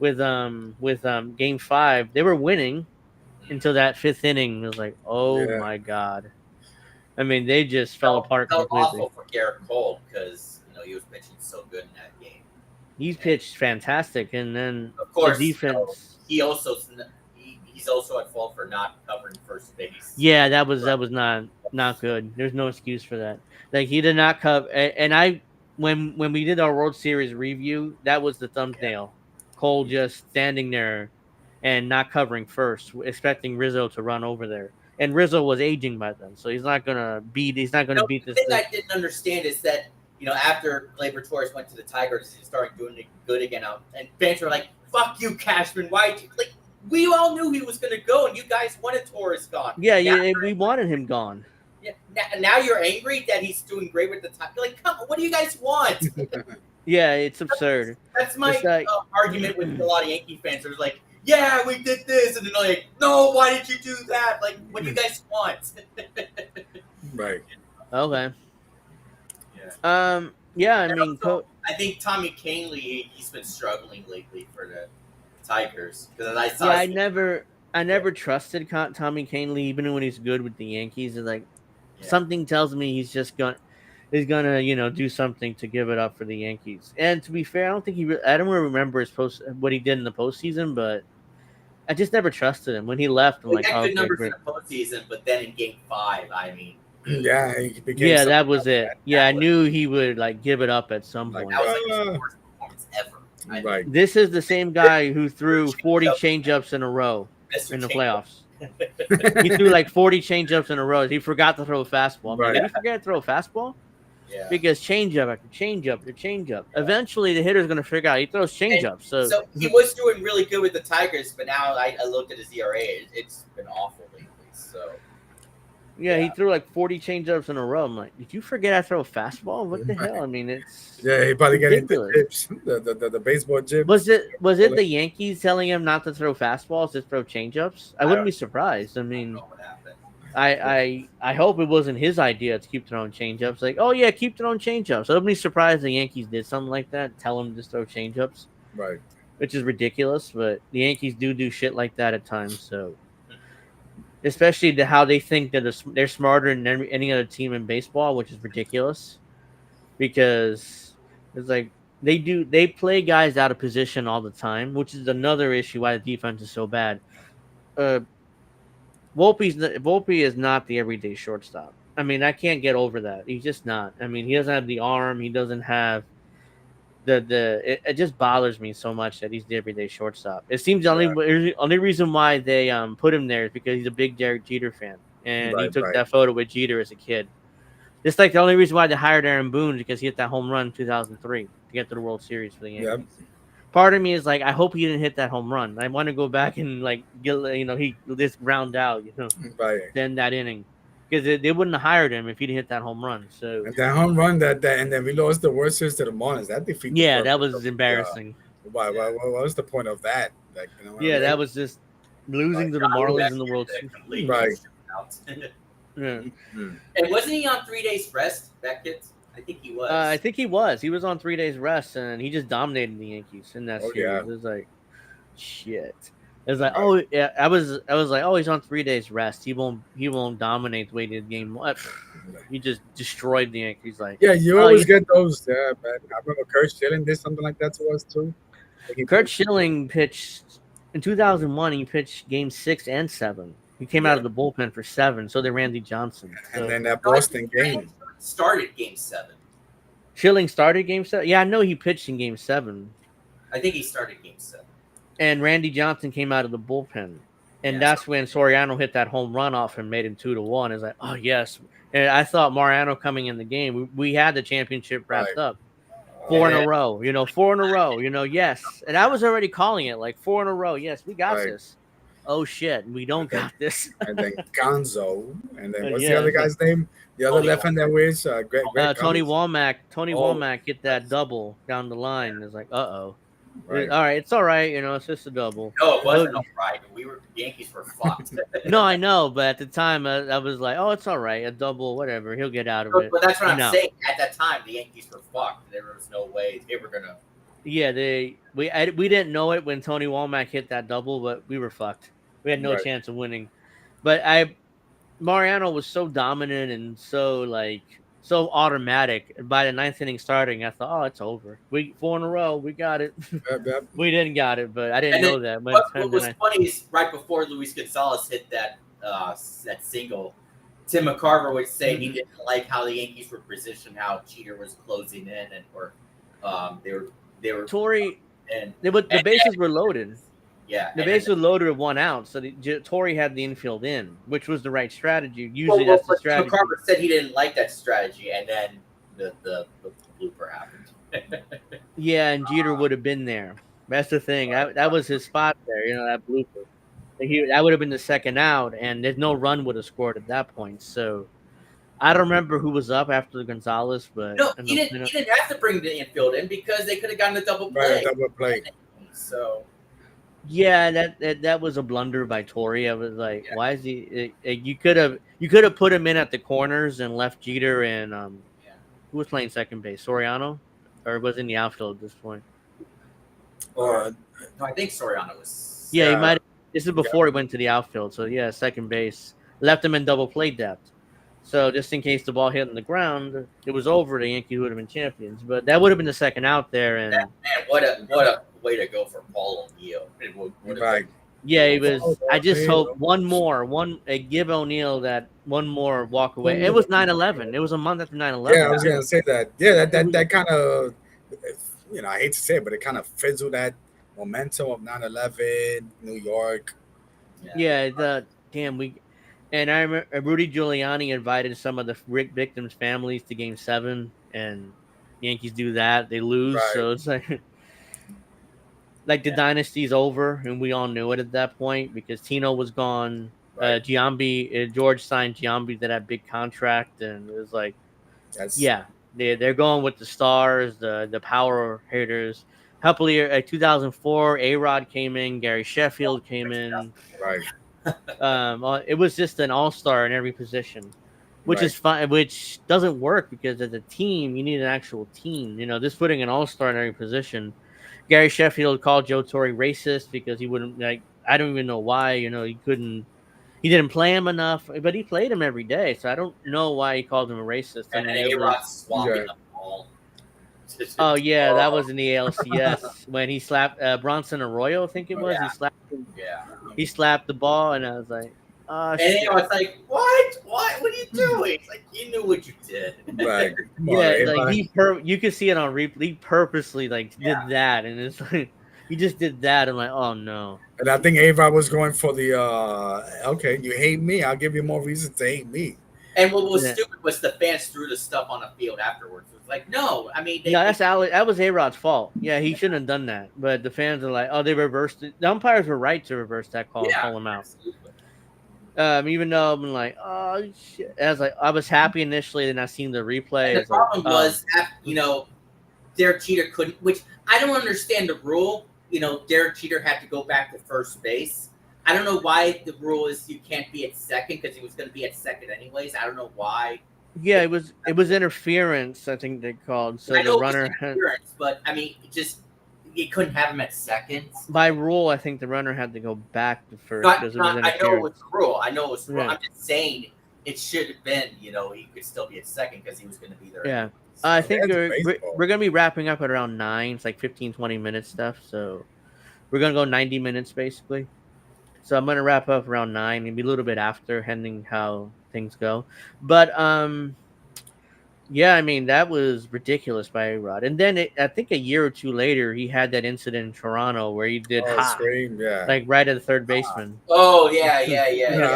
Game 5, they were winning until that fifth inning. It was like, oh my God. I mean, they just fell apart completely. Awful for Garrett Cole because he was pitching so good in that game. He's pitched fantastic, and then of course the defense. He's also at fault for not covering first base. Yeah, that was not good. There's no excuse for that. Like he did not cover, and when we did our World Series review, that was the thumbnail. Cole just standing there and not covering first, expecting Rizzo to run over there. And Rizzo was aging by then, so he's not gonna beat this. The thing I didn't understand is that after Gleyber Torres went to the Tigers, he started doing it good again. And fans were like, "Fuck you, Cashman! Why?" We all knew he was gonna go, and you guys wanted Torres gone. Yeah, we wanted him gone. Yeah, now you're angry that he's doing great with the time. You're like, come on, what do you guys want? Yeah, it's absurd. That's my It's like argument with a lot of Yankee fans. They're like, yeah, we did this, and then they're like, no, why did you do that? Like, what do you guys want? Right. okay. Yeah. Yeah, I And mean, also, I think Tommy Kahnle, he's been struggling lately for the Tigers because I saw. yeah, I never trusted Tommy Kahnle, even when he's good with the Yankees. It's like something tells me he's gonna do something to give it up for the Yankees. And to be fair, I don't think I don't really remember what he did in the postseason, but I just never trusted him. When he left, I'm He like, got oh, good okay, numbers great. in the postseason, but then in Game 5, I mean, Yeah, he became Yeah, something that was it. else, Yeah, I knew he would like give it up at some Like, point. that was like his worst performance ever. I right. mean, This is the same guy who threw 40 changeups in a row Mr. in the Changeup. playoffs. He threw like 40 changeups in a row. He forgot to throw a fastball. I'm like, Right. did he forget to throw a fastball? Yeah. Because changeup after changeup after changeup. Eventually, the hitter's going to figure out he throws changeup. So he was doing really good with the Tigers, but now I looked at his ERA. It's been awful lately. So yeah, he threw like 40 changeups in a row. I'm like, did you forget I throw a fastball? What the hell? I mean, it's Yeah, he probably getting the ridiculous. chips, the baseball chips. Was it the Yankees telling him not to throw fastballs, to throw changeups? I wouldn't be surprised. I mean, know what happened. I hope it wasn't his idea to keep throwing changeups. Like, oh yeah, keep throwing changeups. I wouldn't be surprised the Yankees did something like that. Tell him to just throw changeups, Right. which is ridiculous. But the Yankees do shit like that at times. So, especially how they think that they're smarter than any other team in baseball, which is ridiculous. Because it's like they play guys out of position all the time, which is another issue why the defense is so bad. Volpe is not the everyday shortstop. I mean, I can't get over that. He's just not. I mean, he doesn't have the arm. He doesn't have it just bothers me so much that he's the everyday shortstop. It seems the only reason why they put him there is because he's a big Derek Jeter fan, and he took that photo with Jeter as a kid. Just like the only reason why they hired Aaron Boone is because he hit that home run in 2003 to get to the World Series for the Yankees. Yep. Part of me is like, I hope he didn't hit that home run. I want to go back and like get he this ground out, then that inning, because they wouldn't have hired him if he didn't hit that home run. So and that home run and then we lost the World Series to the Marlins. That defeat. Yeah, that was embarrassing. Why? What was the point of that? Like, that was just losing to the Marlins in the World Series. Right. Yeah. And wasn't he on 3 days rest, that kid? I think he was. I think he was. He was on 3 days rest, and he just dominated the Yankees in that series. Yeah. It was like, shit. It was like, oh yeah. I was like, oh, he's on 3 days rest. He won't dominate the way he did game one. He just destroyed the Yankees. Like, yeah, you always get those. But I remember Kurt Schilling did something like that to us too. Kurt Schilling pitched in 2001. He pitched game 6 and 7. He came out of the bullpen for 7. So did Randy Johnson. So. And then that Boston game started game 7. Schilling started game 7. Yeah, I know he pitched in game 7. I think he started game 7. And Randy Johnson came out of the bullpen, and that's when Soriano hit that home run off and made him 2-1. It's like, oh yes. And I thought Mariano coming in the game, we had the championship wrapped up. 4 in a row, 4 in a row, yes. And I was already calling it like 4 in a row. Yes, we got this. Oh shit, we don't got this. And then Gonzo, and then what's the other guy's name? The other left hand that wears Greg Tony Womack. Tony Womack hit that double down the line. It's like, all right, it's all right. It's just a double. No, it wasn't all right. The Yankees were fucked. No, I know, but at the time, I was like, oh, it's all right, a double, whatever. He'll get out of it. But that's what I'm saying. At that time, the Yankees were fucked. There was no way they were gonna. Yeah, we didn't know it when Tony Womack hit that double, but we were fucked. We had no chance of winning. But Mariano was so dominant and so automatic. By the 9th inning starting, I thought, oh, it's over. 4 in a row, we got it. We didn't got it, but I didn't know that. What was funny is right before Luis Gonzalez hit that single, Tim McCarver would say he didn't like how the Yankees were positioned, how Jeter was closing in, and they were Torrey, and the bases were loaded. Yeah, the base was loaded with 1 out, so Torrey had the infield in, which was the right strategy. Usually, that's the strategy. McCarver said he didn't like that strategy, and then the blooper happened. Yeah, and Jeter would have been there. That's the thing. That was his spot there. That blooper. That would have been the second out, and there's no run would have scored at that point. So I don't remember who was up after Gonzalez, but No, he didn't have to bring the infield in because they could have gotten a double Right, play. double play. So yeah, that was a blunder by Torrey. I was like, yeah, why is he? You could have put him in at the corners and left Jeter and yeah. who was playing second base, Soriano, or was in the outfield at this point. Uh, No, I think Soriano was. Yeah, he yeah, might. This is before he went to the outfield, so yeah, second base left him in double play depth. So just in case the ball hit on the ground, it was over. The Yankees would have been champions, but that would have been the second out there, That, and man, what a way to go for Paul O'Neill. It would have right. yeah, it was. Oh, I just okay. hope give O'Neill that one more walk away. It was 9/11. It was a month after 9/11. Yeah, I was gonna say that. Yeah, that kind of, I hate to say it, but it kind of fizzled that momentum of 9/11, New York. Yeah, the damn we, and I remember Rudy Giuliani invited some of the victims' families to Game 7, and Yankees do that, they lose. Right, So it's like the dynasty's over, and we all knew it at that point because Tino was gone. right. Giambi, George signed Giambi to that big contract, and it was like, That's yeah, they're going with the stars, the power hitters. Couple of years, 2004, A-Rod came in, Gary Sheffield came in. right, It was just an all-star in every position, which right. is fine, which doesn't work because as a team, you need an actual team. Just putting an all-star in every position. Gary Sheffield called Joe Torre racist because he wouldn't like. I don't even know why. He didn't play him enough, but he played him every day. So I don't know why he called him a racist. I And mean, then it A-Rod was. swapping Yeah. the ball. Oh yeah, that was in the ALCS when he slapped Bronson Arroyo. I think it was. Yeah. He Yeah. slapped the ball, and I was like, oh And shit. A-Rod's like, what? What? What are you doing? It's like, you knew what you did. Right. Come on, Yeah, everybody. like you could see it on replay. He purposely did that, and it's like he just did that. I'm like, oh no. And I think Ava was going for the okay, you hate me, I'll give you more reason to hate me. And what was Yeah. stupid was the fans threw the stuff on the field afterwards. It was like, no, I mean, No, that was A-Rod's fault. Yeah, he shouldn't have done that. But the fans are like, oh, they reversed it. The umpires were right to reverse that call and yeah, call him out. absolutely. Even though I'm like, oh shit. I was happy initially, then I seen the replay. And the It's like, problem was, Derek Jeter couldn't, which I don't understand the rule. Derek Jeter had to go back to first base. I don't know why the rule is you can't be at second because he was going to be at second anyways. I don't know why. yeah, it was interference, I think they called. So I know the runner it was interference, but I mean, you couldn't have him at second. by rule, I think the runner had to go back to first because it was I know interference. it was the rule. I know it was the rule. Yeah. I'm just saying it should have been. He could still be at second because he was going to be there. Yeah. anyways. I think That's we're baseball. going to be wrapping up at around 9. It's like 15, 20 minutes stuff. So we're going to go 90 minutes basically. So I'm going to wrap up around 9, maybe a little bit after, depending how things go. But yeah, I mean, that was ridiculous by A-Rod. And then I think a year or two later, he had that incident in Toronto where he did Scream, yeah. like right at the third baseman. Oh yeah.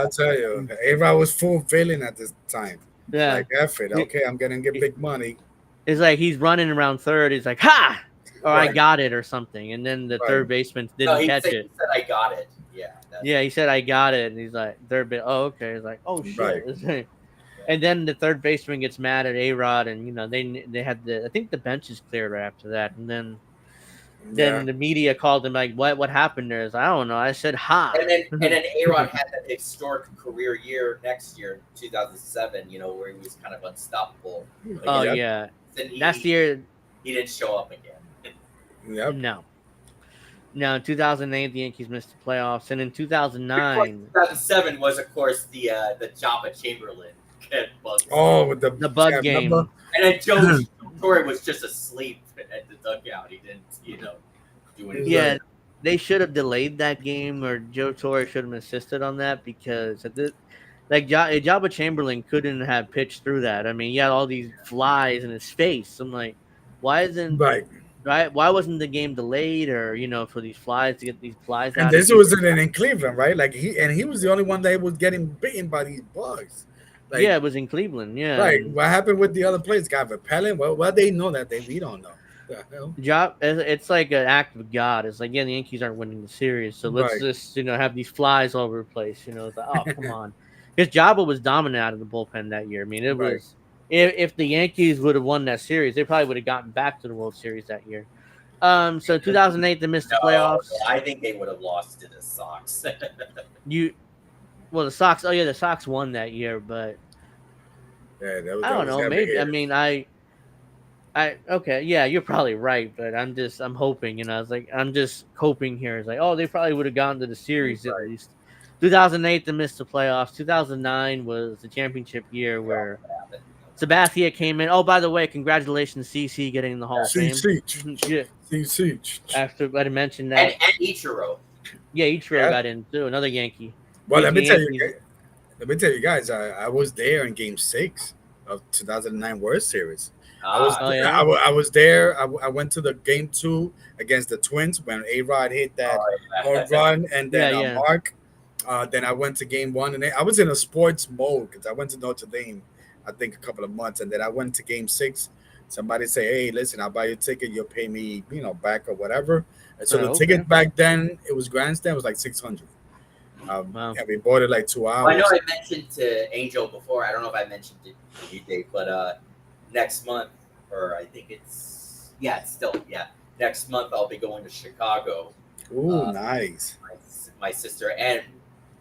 I'll tell you, Ava was fulfilling at this time. Yeah. Like F it, okay, I'm gonna get big money. It's like he's running around third. He's like, ha! Or I Right. got it or something. And then the Right. third baseman No, didn't he catch said, it. He said, "I got it." Yeah. Yeah, he said, I got it. And he's like, third base. Oh, okay. He's like, oh, shit. Right. And then the third baseman gets mad at A-Rod. And, they had I think the bench is cleared right after that. And then the media called him like, what happened there? Is I don't know. I said, ha. And then A-Rod had that historic career year next year, 2007. Where he was kind of unstoppable. Oh, yeah. Then That's the year. he didn't show up again. Yep. No. No, in 2008, the Yankees missed the playoffs. And in 2009, 2007 was, of course, the Jabba Chamberlain bug. Oh, with the bug game. remember? And then Joe Torre was just asleep at the dugout. He didn't, do anything. Yeah, they should have delayed that game, or Joe Torre should have insisted on that because Jabba Chamberlain couldn't have pitched through that. I mean, he had all these flies in his face. I'm like, why wasn't the game delayed, or for these flies to get these flies out? And this was in Cleveland, right? Like he was the only one that was getting bitten by these bugs. Like, yeah, it was in Cleveland. Yeah, right. What happened with the other players? Got repellent? Well, they know that we don't know. The hell? It's like an act of God. It's like, yeah, the Yankees aren't winning the series, so let's just have these flies all over the place. It's like, oh, come on. Because Jabba was dominant out of the bullpen that year. I mean, it Right. was if the Yankees would have won that series, they probably would have gotten back to the World Series that year. So 2008 they missed the No, playoffs. I think they would have lost to the Sox. You well the Sox. Oh yeah, the Sox won that year, but Yeah, I that don't was know. heavy Maybe I hitters. mean I okay yeah you're probably right, but I'm hoping I was like I'm just hoping here. It's like oh they probably would have gone to the series at Right. least. 2008 they missed the playoffs. 2009 was the championship year where Sabathia came in. Oh, by the way, congratulations, CC getting in the Hall of See, Fame. Siege. Yeah, See, Siege. after I mentioned and that. Ichiro. Yeah, Ichiro Yeah. got in too. Another Yankee. Well, let me The tell you. Yankees. Let me tell you guys. I was there in Game 6 of 2009 World Series. Oh yeah, I was there. I went to the Game 2 against the Twins when A Rod hit that home run, and yeah, then yeah. Mark. Then I went to Game 1, and I was in a sports mode because I went to Notre Dame, I think a couple of months, and then I went to Game 6. Somebody say, "Hey, listen, I'll buy you a ticket. You'll pay me, back or whatever." And so the Oh, okay. ticket back then, it was grandstand, was like 600. Wow. And we bought it like two Well, I know hours. I mentioned to Angel before. I don't know if I mentioned it to you, Dave, but next month, or I think it's still next month I'll be going to Chicago. Ooh, Uh, nice. my sister and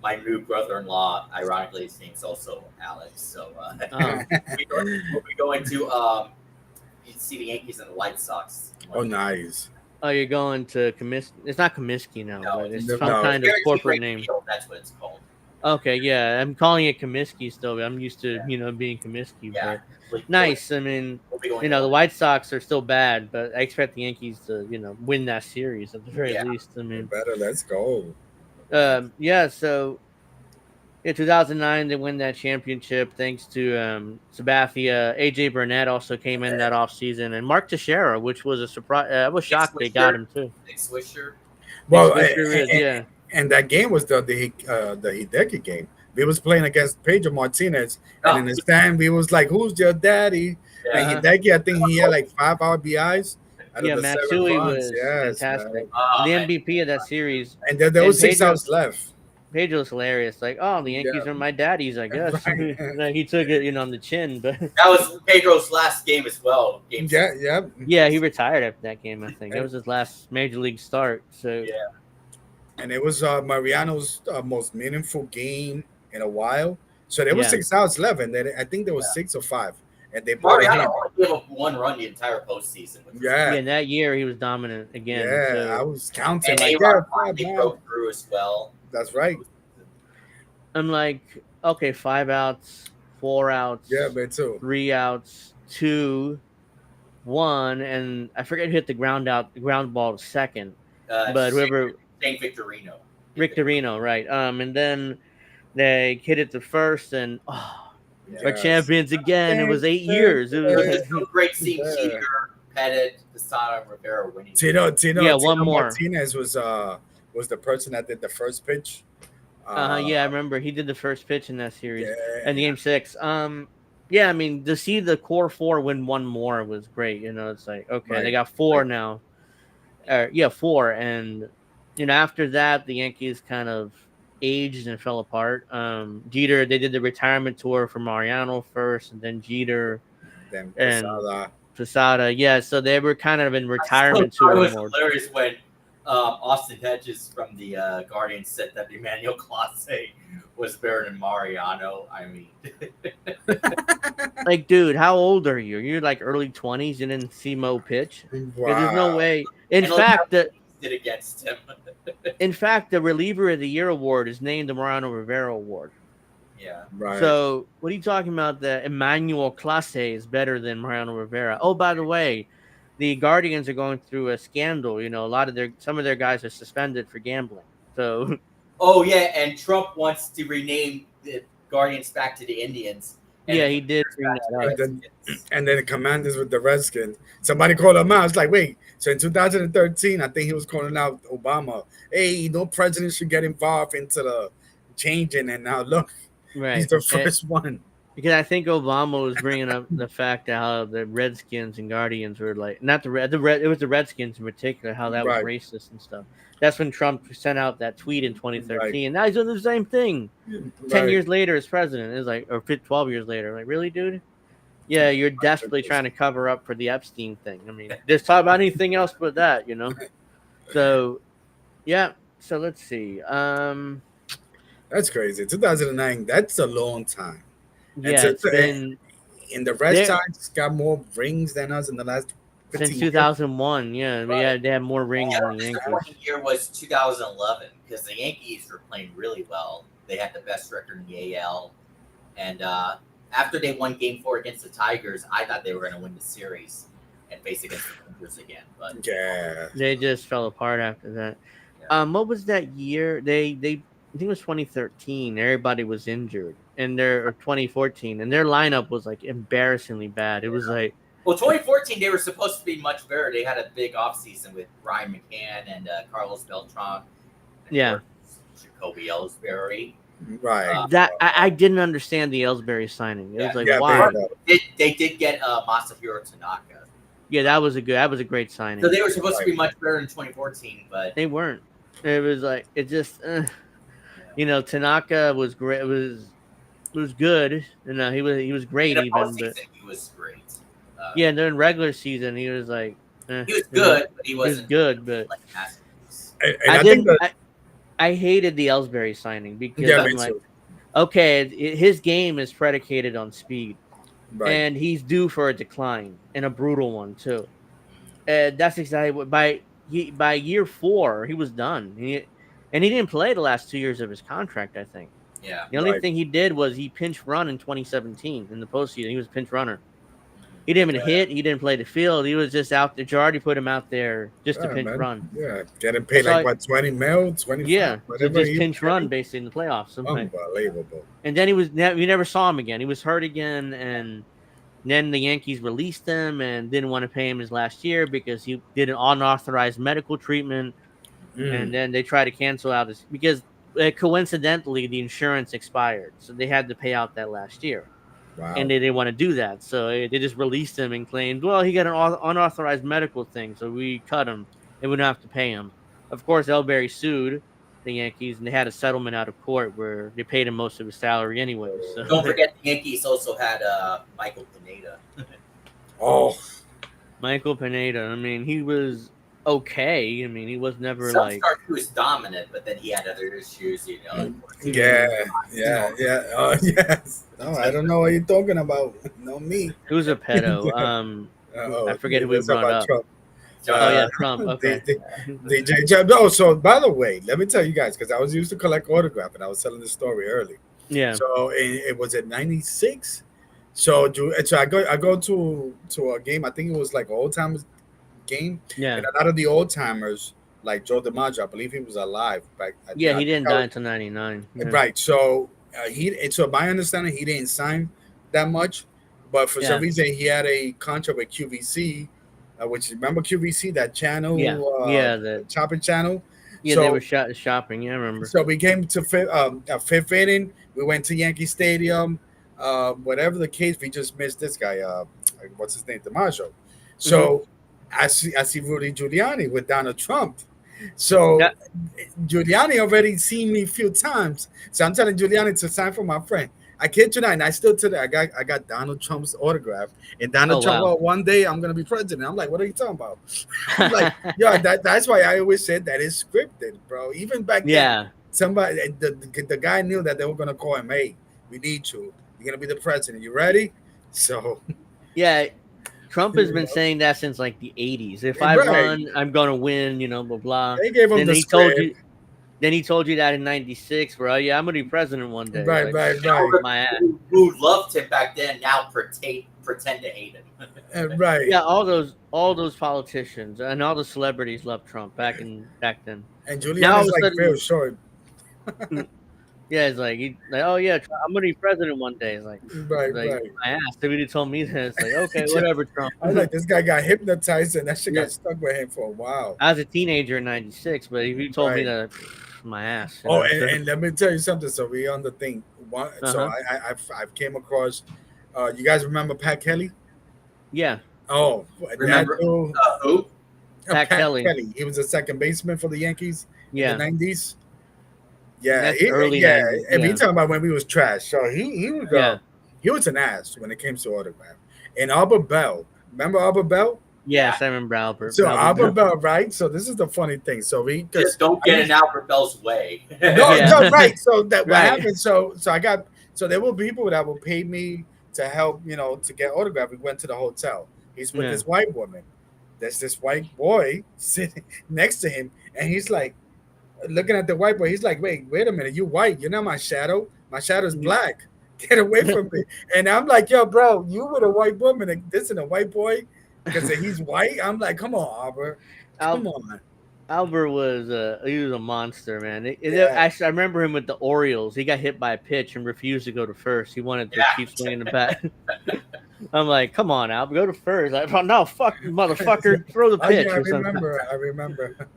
my new brother-in-law. Ironically, his name's also Alex. So Oh, we'll be going to see the Yankees and the White Sox. Oh, nice. oh, you're going to Comiskey. It's not Comiskey now, No, but it's no, some no. kind of Guaranteed corporate Rate name. Field, that's what it's called. Okay, yeah, I'm calling it Comiskey still. But I'm used to being Comiskey, Yeah, but nice. I mean, We'll be going to the White Sox are still bad, but I expect the Yankees to win that series at the very Yeah. least. I mean, Better. Let's go. yeah. So in 2009, they win that championship thanks to Sabathia. AJ Burnett also came in that offseason, and Mark Teixeira, which was a surprise. I was Nick shocked they got him too. Nick Swisher. Nick Well, Swisher is, yeah. and that game was the Hideki game. We was playing against Pedro Martinez, and in the stand we was like, "Who's your daddy?" And Uh-huh. Hideki, I think he had like 5 RBIs out of Yeah, the 7 Matsui runs. was Yes, fantastic. man. The MVP of that series. And there And was 6 hours left. Pedro's hilarious. Like, oh, the Yankees Yeah, are my daddies, I guess. right. Like, he took it, on the chin, but That was Pedro's last game as well. Game Yeah, 6. yeah. yeah, he retired after that game. I think that was his last major league start. So Yeah. And it was Mariano's most meaningful game in a while. So there was yeah, 6 hours left, and then I think there was 6 or 5, and they brought it Mariano in. only gave up one run the entire postseason. Which was Yeah, and that year he was dominant again. yeah. I So was counting and like, A-Rod yeah, finally man. broke through as well. That's right. I'm like, okay, 5 outs, 4 outs, Yeah, me too. 3 outs, 2, 1, and I forget who hit the ground ball to second, but whoever Shane Victorino. Victorino, right? And then they hit it to first, and our Yes. champions again. It was 8 years. It It was was just so great seeing Yeah. Cheater, Pettit, Posada, and Rivera winning. Tino Yeah, one more. Martinez was the person that did the first pitch. Yeah, I remember he did the first pitch in that series Yeah. and Game 6. Yeah, I mean to see the core four win one more was great. It's like okay, Right. they got 4 now. 4, and after that the Yankees kind of aged and fell apart. Jeter, they did the retirement tour for Mariano first, and then Jeter Then and Posada. Posada. Yeah, so they were kind of in It retirement tour was mode. hilarious when Austin Hedges from the Guardians said that Emmanuel Clase was better than Mariano. I mean, Like, dude, how old are you? You're like early 20s. You didn't see Mo pitch. Wow. There's no way. In and look how fact, he did against him. the reliever of the year award is named the Mariano Rivera Award. Yeah. Right. So what are you talking about? The Emmanuel Clase is better than Mariano Rivera. Oh, by the way, the Guardians are going through a scandal. Some of their guys are suspended for gambling. So Oh yeah, and Trump wants to rename the Guardians back to the Indians. And yeah, he did bring that up. and then the Commanders with the Redskins. Somebody called him out. It's like, wait. So in 2013, I think he was calling out Obama. Hey, no president should get involved into the changing. And now look, Right. he's the first one. Because I think Obama was bringing up the fact that how the Redskins and Guardians were like not the Red. It was the Redskins in particular. How that Right. was racist and stuff. That's when Trump sent out that tweet in 2013. And now he's doing the same thing. 10 Right. years later as president. It's like, or 12 years later. Like, really, dude? Yeah, you're desperately trying to cover up for the Epstein thing. I mean, just talk about anything else but that, you know? So, yeah. So let's see. That's crazy. 2009. That's a long time. Yeah, it's been in the Red Sox got more rings than us in the last 15 since years. 2001. Yeah, they had more rings than the Yankees. The year was 2011 because the Yankees were playing really well. They had the best record in the AL, and after they won Game 4 against the Tigers, I thought they were going to win the series and face against the Rangers again. But yeah, they just fell apart after that. Yeah. What was that year? They I think it was 2013. Everybody was injured, and or 2014, and their lineup was like embarrassingly bad. It was like, well, 2014 they were supposed to be much better. They had a big offseason with Brian McCann and Carlos Beltran. And Jacoby Ellsbury. Right. That I didn't understand the Ellsbury signing. It was like, why? They did get Masahiro Tanaka. Yeah, that was a great signing. So they were supposed to be much better in 2014, but they weren't. It was like it just. You know, Tanaka was great. Was good. You know, he was great. In even but he was great. Yeah, during regular season, he was like he was good, but he wasn't good. But like, I hated the Ellsbury signing because I'm like, okay, his game is predicated on speed, and he's due for a decline and a brutal one too. That's exactly what by year 4 he was done. And he didn't play the last 2 years of his contract, I think. Yeah. The only thing he did was he pinch run in 2017 in the postseason. He was a pinch runner. He didn't even hit. He didn't play the field. He was just out there. Girardi put him out there just to pinch run. Yeah, getting paid what, 20 mil, 25? Yeah, so just pinch run basically in the playoffs. Unbelievable. And then we never saw him again. He was hurt again, and then the Yankees released him and didn't want to pay him his last year because he did an unauthorized medical treatment. And then they tried to cancel out his because coincidentally the insurance expired, so they had to pay out that last year. Wow. And they didn't want to do that, so they just released him and claimed, well, he got an unauthorized medical thing, so we cut him and we don't have to pay him. Of course, Ellsbury sued the Yankees, and they had a settlement out of court where they paid him most of his salary anyway. So. Don't forget, the Yankees also had Michael Pineda. Michael Pineda. I mean, he was okay. I mean, he was never he was dominant, but then he had other issues, you know. Yeah. Oh, yes. No, I don't know what you're talking about. No, me. He was a pedo. I forget who we brought up. Trump. Trump. Okay. DJ Jeb. Oh, so by the way, let me tell you guys, because I was used to collect autograph, and I was telling the story early. Yeah. So it was at 96. So I go to a game. I think it was like old timers game. Yeah. And a lot of the old timers, like Joe DiMaggio, I believe he was alive back. He didn't die until 99. Yeah. Right. So so my understanding, he didn't sign that much, but for some reason he had a contract with QVC, which remember QVC, that channel, the chopping channel. Yeah, so, they were shopping. Yeah, I remember. So we came to fifth inning. We went to Yankee Stadium. Whatever the case, we just missed this guy. What's his name? DiMaggio. So I see Rudy Giuliani with Donald Trump. So Giuliani already seen me a few times. So I'm telling Giuliani to sign for my friend. I kid you not, and I still today I got Donald Trump's autograph. And Donald Trump, one day I'm gonna be president. I'm like, what are you talking about? I'm like, that's why I always said that it's scripted, bro. Even back then, somebody the guy knew that they were gonna call him, hey, we need you. You're gonna be the president. You ready? So Trump has been saying that since like the 80s. If I run, I'm gonna win, blah blah. They gave him Then he told you that in 96, bro. Yeah, I'm gonna be president one day. Right. My ass. Who loved him back then now pretend to hate him. Right. Yeah, all those politicians and all the celebrities loved Trump back then. And Giuliani's like real short. Yeah, it's like, oh yeah, I'm gonna be president one day. It's like, right. My ass. Somebody told me that. It's like, okay, whatever, Trump. I was like, this guy got hypnotized, and that shit got stuck with him for a while. I was a teenager in '96, but if you told me that, my ass. And let me tell you something. So we on the thing. So I came across. You guys remember Pat Kelly? Yeah. Oh, remember who? Pat Pat Kelly. Kelly. He was a second baseman for the Yankees in the Yeah, '90s. and Yeah, that's early yeah. '90s. If you Yeah, talking about when we was trash, so yeah, he was an ass when it came to autograph. And Albert Bell, remember Albert Bell? Yeah. yes. I remember So Albert Albert Bell. Bell, right? So this is the funny thing. So we because Just don't I get in used Albert Bell's way. no, Yeah, no, right. So that what right. happened. So I got so there were people that would pay me to help, to get autograph. We went to the hotel. He's with Yeah. this white woman. There's this white boy sitting next to him, and he's like looking at the white boy. He's like, wait a minute, you white? You're not my shadow. My shadow's black. Get away from me. And I'm like, yo, bro, you with a white woman, and this and a white boy because he's white. I'm like, come on, Albert, come Al- on. Albert was he was a monster, man. Yeah, Actually, I remember him with the Orioles. He got hit by a pitch and refused to go to first. He wanted to keep swinging the bat. I'm like, come on, Albert, go to first. I thought, no, fuck, you motherfucker, throw the oh pitch yeah, I or something. remember. I remember.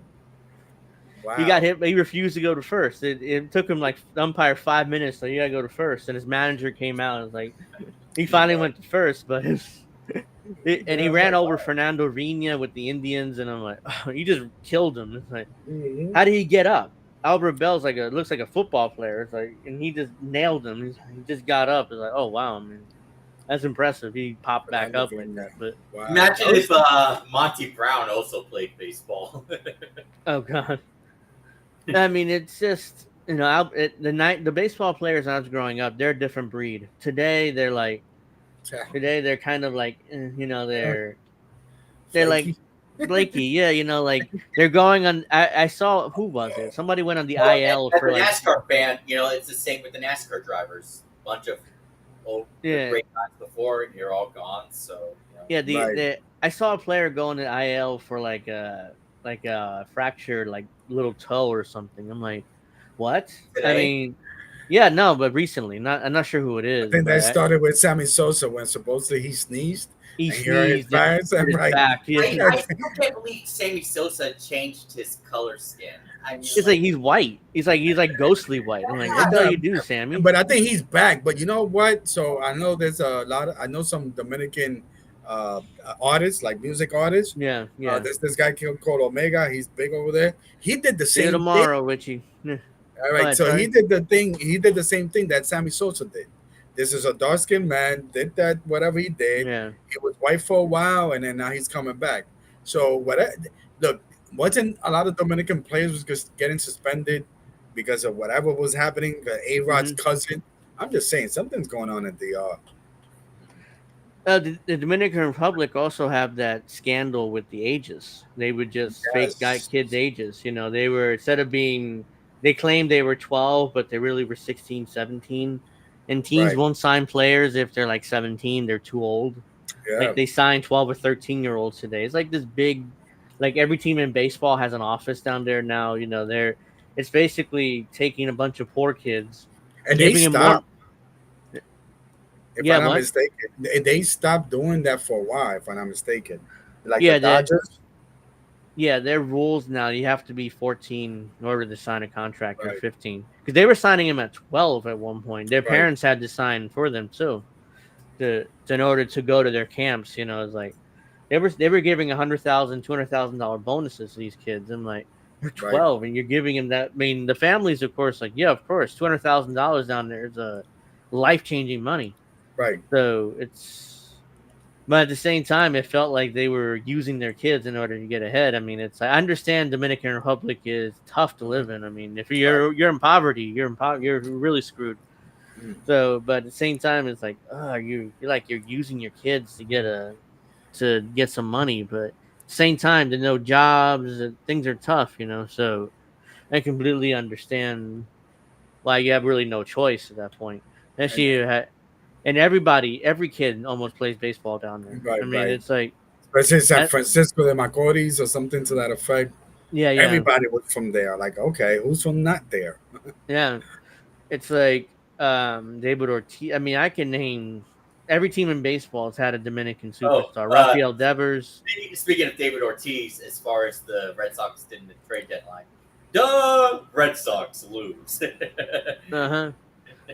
Wow. He got hit, but he refused to go to first. It took him like the umpire 5 minutes, so you gotta go to first. And his manager came out and was like, he finally went to first, but and he ran over Fernando Rina with the Indians, and I'm like, oh, he just killed him. It's like, how did he get up? Albert Bell's looks like a football player. It's like, and he just nailed him. He just got up. It's like, oh wow, man, that's impressive. He popped back up like that. But Wow. Imagine if Monty Brown also played baseball. oh god, I mean, it's just the baseball players I was growing up, they're a different breed. Today they're kind of like they're like flaky. Yeah, like they're going on. I saw, who was it? Somebody went on the IL As for a like NASCAR fan, it's the same with the NASCAR drivers. Bunch of great guys before, and you're all gone. So yeah, I saw a player going to IL for like a fractured like little toe or something. I'm like, what? Today? I mean, yeah, no, but recently, I'm not sure who it I is. think that But started with Sammy Sosa when supposedly he sneezed. he and here his sneezed. fans, I'm His right. back. I still can't believe Sammy Sosa changed his color skin. I mean, It's like he's white. He's like ghostly white. I'm like, what the hell you do, Sammy? But I think he's back. But you know what? So I know there's I know some Dominican artists, like music artists. Yeah. There's this guy called Omega. He's big over there. He did the See you same tomorrow, thing. Richie. Yeah. All right. ahead, So sorry. he did the thing. He did the same thing that Sammy Sosa did. This is a dark skinned man, did that, whatever he did. Yeah. He was white for a while, and then now he's coming back. So look, wasn't a lot of Dominican players was just getting suspended because of whatever was happening? A-Rod's cousin. I'm just saying something's going on at the The Dominican Republic also have that scandal with the ages. They would just fake kids' ages. They were, instead of being, they claimed they were 12, but they really were 16, 17. And teams won't sign players if they're like 17. They're too old. Yeah. Like they sign 12 or 13-year-olds today. It's like this big, like every team in baseball has an office down there now. It's basically taking a bunch of poor kids and they stopped. If Yeah, I'm not what? mistaken, they stopped doing that for a while. If I'm not mistaken, like Yeah, the Dodgers. Yeah, their rules now, you have to be 14 in order to sign a contract, or Right. 15. Because they were signing him at 12 at one point. Their Right. parents had to sign for them too, in order to go to their camps. It's like they were giving $100,000, $200,000 bonuses to these kids. I'm like, you're 12 and you're giving them that. I mean, the families, of course, like, yeah, of course, $200,000 down there is a life-changing money. Right. So but at the same time, it felt like they were using their kids in order to get ahead. I mean, I understand Dominican Republic is tough to live in. I mean, if you're in poverty, you're really screwed. So, but at the same time, it's like, you're using your kids to get some money, but at the same time, there's no jobs, things are tough, So I completely understand why you have really no choice at that point. And every kid almost plays baseball down there. Right, I mean, it's like, especially San Francisco, the Macoris or something to that effect. yeah. Everybody was from there. Like, okay, who's from not there? Yeah, it's like David Ortiz. I mean, I can name every team in baseball has had a Dominican superstar. Rafael Devers. Speaking of David Ortiz, as far as the Red Sox did in the trade deadline, Red Sox lose.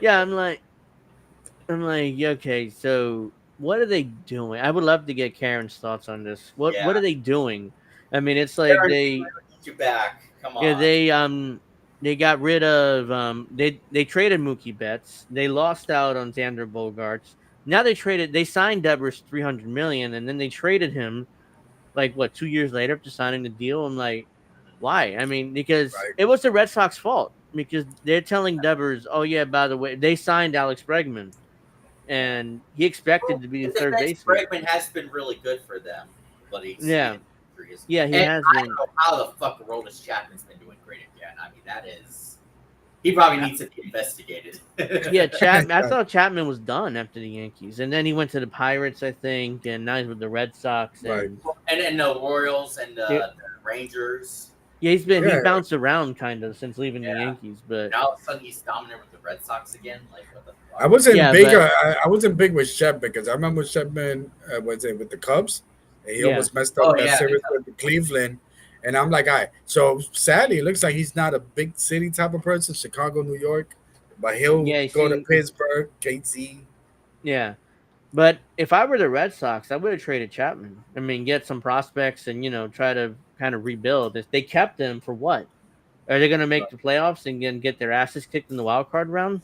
Yeah, I'm like, okay, so what are they doing? I would love to get Karen's thoughts on this. What are they doing? I mean, it's like Aaron, get you back. Come yeah, on. they got rid of they traded Mookie Betts. They lost out on Xander Bogaerts. Now they signed Devers 300 million, and then they traded him like what 2 years later after signing the deal. I'm like, why? I mean, because Right. it was the Red Sox fault because they're telling Devers, oh yeah, by the way, they signed Alex Bregman, Yeah. and he expected Well, to be in the third defense, baseman. Bregman has been really good for them, but he's Yeah, been injuries. yeah, he And has I don't been. know how the fuck Aroldis Chapman's been doing great again. I mean, that is he probably needs to be investigated. Yeah, Chapman. I thought Chapman was done after the Yankees, and then he went to the Pirates, I think, and now he's with the Red Sox. Right. And the Royals and Yeah, the Rangers. yeah, he Yeah. bounced around kind of since leaving the Yeah. Yankees, but Now all of a sudden he's dominant with the Red Sox again. Like what the I fuck? wasn't yeah, big. but I wasn't big with Shep because I remember Shepman was it with the Cubs. And he yeah, almost messed Oh up that yeah, series with Cleveland. And I'm like, all right. So sadly, it looks like he's not a big city type of person, Chicago, New York, but he'll yeah. go to See, Pittsburgh, KC. yeah, but if I were the Red Sox, I would have traded Chapman. I mean, get some prospects and try to kind of rebuild. If they kept him for what? Are they going to make the playoffs and then get their asses kicked in the wild card round?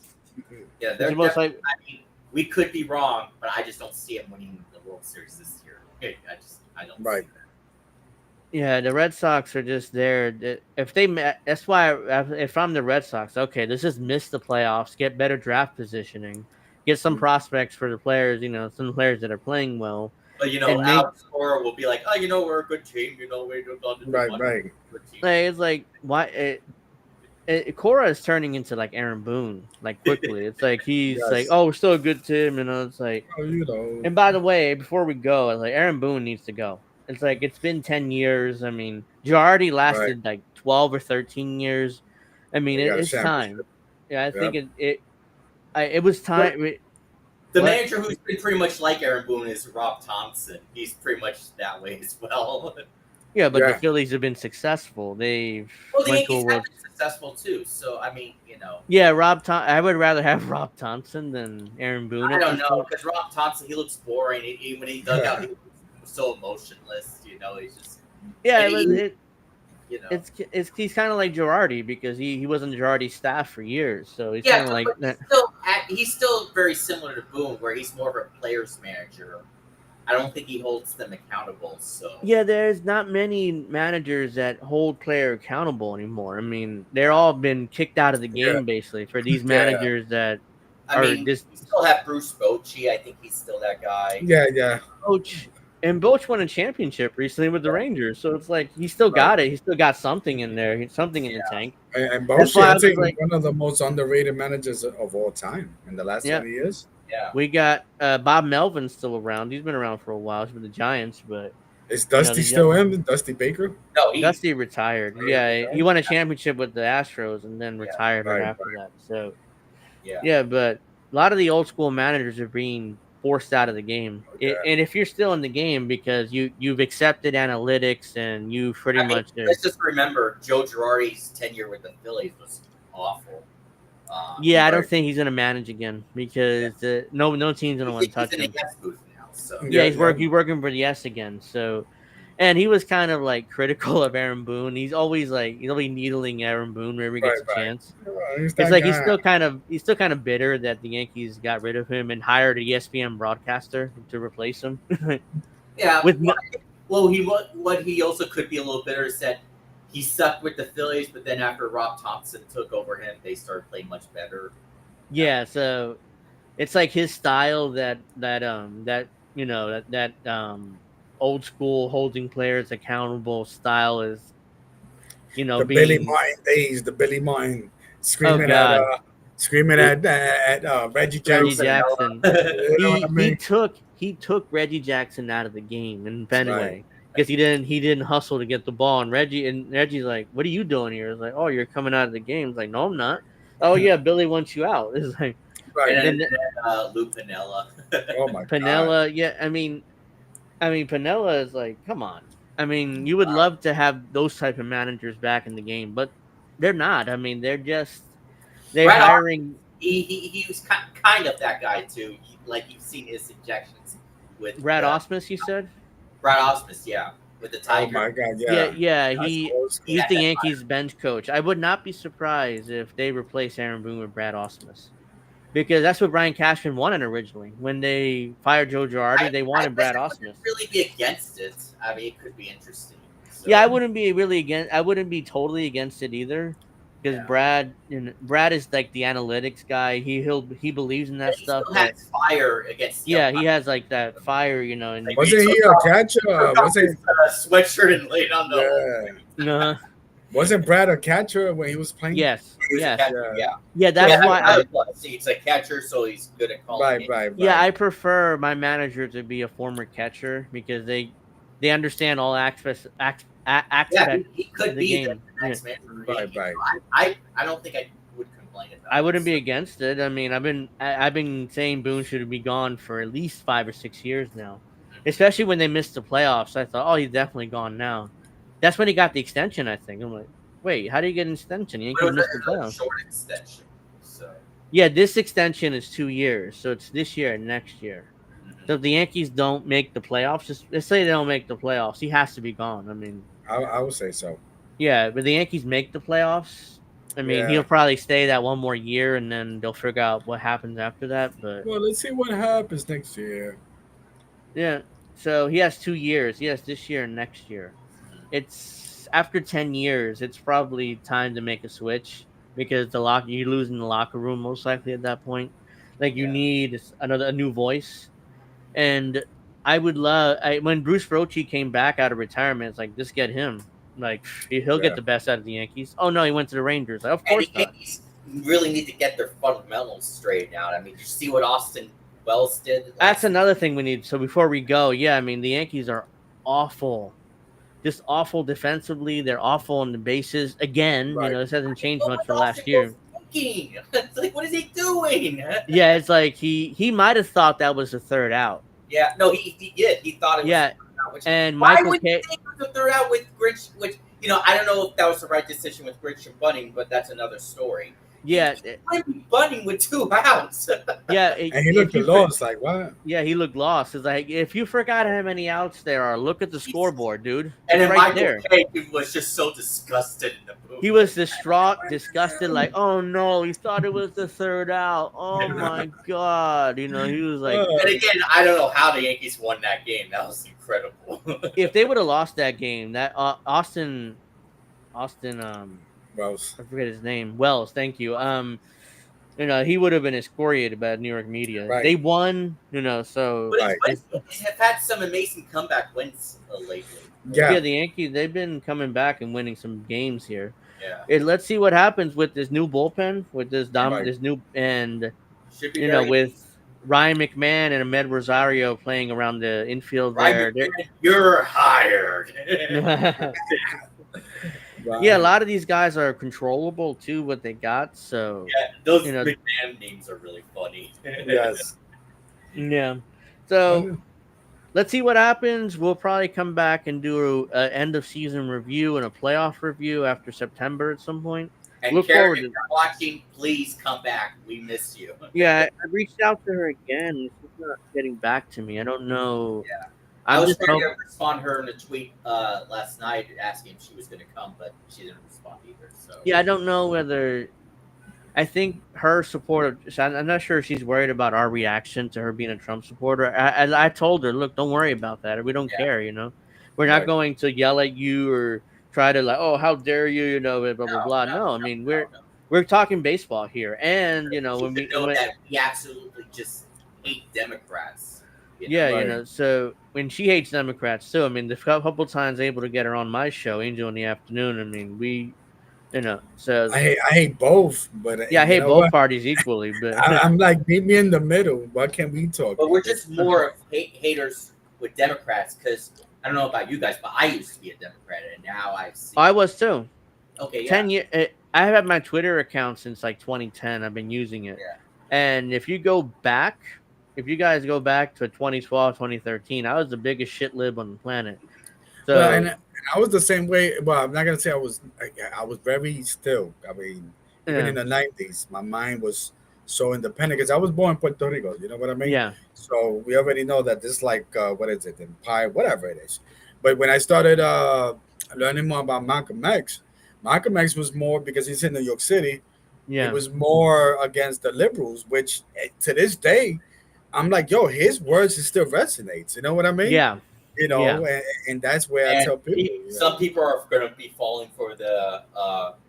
yeah. It's They're the most definitely. like I mean, we could be wrong, but I just don't see him winning the World Series this year. I don't Right. see that. Yeah, the Red Sox are just there. If they met, that's why if I'm the Red Sox, okay, let's just miss the playoffs, get better draft positioning, get some prospects for the players, some players that are playing well, But and make Alex Cora will be like, oh, we're a good team. We don't have to do Right. much. Right. Good team. like it's like why Cora is turning into like Aaron Boone like quickly. It's like he's like, Yes. oh, we're still a good team, it's like. Oh, you know. And by the way, before we go, it's like Aaron Boone needs to go. It's like it's been 10 years. I mean, Girardi Right. lasted like 12 or 13 years. I mean, They got a it's time. championship. Yeah, I think Yep. it was But time. the What? manager who's been pretty much like Aaron Boone is Rob Thompson. He's pretty much that way as well. Yeah, but the Yeah. Phillies have been successful. They've Well, the went to a Yankees have world. been successful too. So I mean, Yeah, I would rather have Rob Thompson than Aaron Boone I at don't this know point. because Rob Thompson he looks boring. When he dug out, he was so emotionless. He's just Yeah, and he's kind of like Girardi because he was on Girardi's staff for years, so he's yeah, kind of like but he's still very similar to Boone, where he's more of a player's manager. I don't think he holds them accountable. So yeah, there's not many managers that hold player accountable anymore. I mean, they're all been kicked out of the Yeah. game basically for these Yeah. managers that I are mean, this you still have Bruce Bochy. I think he's still that guy. Yeah. Yeah. coach. And Boch won a championship recently with the Rangers, so it's like he still Right. got it. He still got something in there, something in the tank. And That's Boshi, why I I was think like, one of the most underrated managers of all time in the last yeah, 20 years. Yeah. we got Bob Melvin's still around. He's been around for a while. He's with the Giants, but Is Dusty the still in? Dusty Baker? No, he. Dusty retired. Oh, Yeah, he retired? won a championship with the Astros and then Yeah. retired right Right. after that. So Yeah. yeah, but a lot of the old school managers are being forced out of the game. Yeah. And if you're still in the game because you've accepted analytics and you pretty I mean, much let's just remember Joe Girardi's tenure with the Phillies was awful. yeah, I don't Right. think he's gonna manage again because no team's gonna want to He's touch in a him. yes booth now. So Yeah, Yeah. Yeah. he's working for the S again. So, and he was kind of like critical of Aaron Boone. He's always needling Aaron Boone whenever he gets Right. a Right. chance. He's It's that like guy. he's still kind of bitter that the Yankees got rid of him and hired a ESPN broadcaster to replace him. yeah. With no, Well, what he also could be a little bitter is that he sucked with the Phillies, but then after Rob Thompson took over him, they started playing much better. yeah, so it's like his style old school holding players accountable style is The Billy being Martin days, the Billy Martin oh god screaming it, at Reggie Reggie Jackson. Jackson. You know what I mean? He took Reggie Jackson out of the game in Right. Fenway because he didn't hustle to get the ball and Reggie's like, what are you doing here? It's like, oh, you're coming out of the game. It's like, no, I'm not. Oh yeah, Billy wants you out. It's like Right. and then then Lou Piniella. Oh my god. Pinella. Yeah, I mean Pinella is like, come on. I mean, you would love to have those type of managers back in the game, but they're not. I mean, they're Brad hiring. He was kind of that guy too. Like you've seen his injections with Brad Osmus, you said? Brad Osmus, yeah. with the Oh Tiger. my God, Yeah, yeah. yeah. That's old school. He's the Yankees bench coach. I would not be surprised if they replace Aaron Boone with Brad Ausmus. Because that's what Brian Cashman wanted originally. When they fired Joe Girardi, they I wanted guess Brad I wouldn't Ausmus. really be against it. I mean, it could be interesting. So, Yeah, I wouldn't be really against. I wouldn't be totally against it either, because yeah. Brad is like the analytics guy. He believes in that He stuff. still has But fire against the yeah, he umpire. has like that fire, and Like, Wasn't he he took a off, catcher? took off his sweatshirt and laid on the whole Yeah. uh, Wasn't Brad a catcher when he was playing? yes, He was a yes, catcher, Yeah. yeah. So That's why another plus. He's a catcher, so he's good at calling Right, games. right, yeah, right. I prefer my manager to be a former catcher because they understand all Yeah, aspects he of could the be the game. Yeah. next man for the Right, Yankees. right. So I don't think I would complain about I it. wouldn't be So, against it. I mean, I've been saying Boone should be gone for at least 5 or 6 years now, especially when they missed the playoffs. I thought, oh, he's definitely gone now. That's when he got the extension. I think I'm like, wait, how do you get an extension? but Yankees missed the it was a playoffs. short extension. So, Yeah, this extension is 2 years, so it's this year and next year. So if the Yankees don't make the playoffs, just let's say they don't make the playoffs, he has to be gone. I mean, I would say so. yeah, but the Yankees make the playoffs. I mean, Yeah. he'll probably stay that one more year, and then they'll figure out what happens after that. But Well, let's see what happens next year. yeah, so he has 2 years. He has this year and next year. It's after 10 years. It's probably time to make a switch because you're losing the locker room most likely at that point. Like you yeah. need a new voice. And when Bruce Bochy came back out of retirement, it's like just get him. Like he'll get Yeah. the best out of the Yankees. Oh no, he went to the Rangers. Like, of And course the not. Yankees really need to get their fundamentals straightened out. I mean, did you see what Austin Wells did? That's another thing we need. So before we go, yeah, I mean the Yankees are awful, just awful defensively. They're awful on the bases. Again, Right. this hasn't changed What much was for Austin last year. Wells thinking? It's like, what is he doing? Yeah, it's like he might have thought that was the third out. Yeah, no, he did. He thought it was Yeah, the third out, and why Michael would you K. think it was the third out with Grinch? Which I don't know if that was the right decision with Grinch and Bunning, but that's another story. Yeah, Bunning with 2 outs. yeah. And he looked lost, like what? Yeah, he looked lost. It's like if you forgot how many outs there are, look at the scoreboard, dude. And then It's right Michael there. K was just so disgusted in the booth. He was distraught, disgusted, like, oh no, he thought it was the third out. Oh my god. He was like, And again, I don't know how the Yankees won that game. That was incredible. if they would have lost that game, that Austin Wells. I forget his name. Wells, thank you. He would have been excoriated by New York media. Right. They won, so But Right. have had some amazing comeback wins lately. yeah, the Yankees, they've been coming back and winning some games here. Yeah. Let's see what happens with this new bullpen, with this Right. this new and Should be very with Ryan McMahon and Ahmed Rosario playing around the infield Ryan there. McMahon, you're hired. Right. Yeah, a lot of these guys are controllable too. What they got, so Yeah, those You know- McMahon names are really funny. Yes. yeah. So let's see what happens. We'll probably come back and do a end of season review and a playoff review after September at some point. And Look Karen, forward if to- you're watching, please come back. We miss you. Yeah, I reached out to her again. She's not getting back to me. I don't know. Yeah. I'm I was just trying hoping. to respond to her in a tweet last night asking if she was going to come, but she didn't respond either. So Yeah, I don't know whether. I think her support. I'm not sure if she's worried about our reaction to her being a Trump supporter. I told her, look, don't worry about that. We don't care. We're not Right. going to yell at you or try to like, oh, how dare you? Blah blah blah. No, I mean we're talking baseball here, and when we that we absolutely just hate Democrats. Yeah, Right. so when she hates Democrats too, I mean, the couple times able to get her on my show, Angel in the Afternoon, I mean, we, so I hate both, but yeah, I you hate know both what? parties equally, but I'm like, meet me in the middle. Why can't we talk? But we're just more of haters with Democrats because I don't know about you guys, but I used to be a Democrat, and now I see. I was too. Okay, yeah. 10 years. I have had my Twitter account since like 2010. I've been using it, Yeah. and if you guys go back to 2012, 2013, I was the biggest shit lib on the planet. So Well, and I was the same way. Well, I'm not gonna say I was very still. I mean, even yeah, in the '90s, my mind was so independent because I was born in Puerto Rico. You know what I mean? yeah, So we already know that this, like, what is it, Empire, whatever it is. But when I started learning more about Malcolm X, Malcolm X was more because he's in New York City. It Yeah. was more against the liberals, which to this day, I'm like, yo, his words it still resonates. You know what I mean? Yeah. You Yeah. know, and that's where I And tell people, some people are going to be falling for the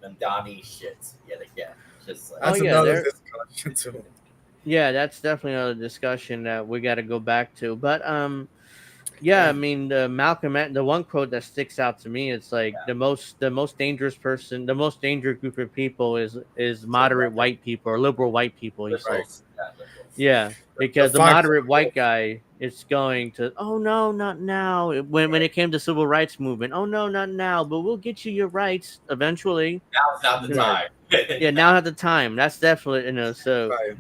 Mandani shit yet again. Just like Oh that's yeah, another there. discussion too. Yeah, that's definitely another discussion that we got to go back to. But yeah, I mean, the Malcolm, the one quote that sticks out to me, it's like the most dangerous person, the most dangerous group of people is moderate white people or liberal white people. He said, Right. liberals. Yeah, liberals. yeah, The because the Fox. moderate white guy is going to, oh no, not now. When it came to civil rights movement, oh no, not now, but we'll get you your rights eventually. Now's not the You know, Right. time. yeah, now at the time. That's definitely so. Right.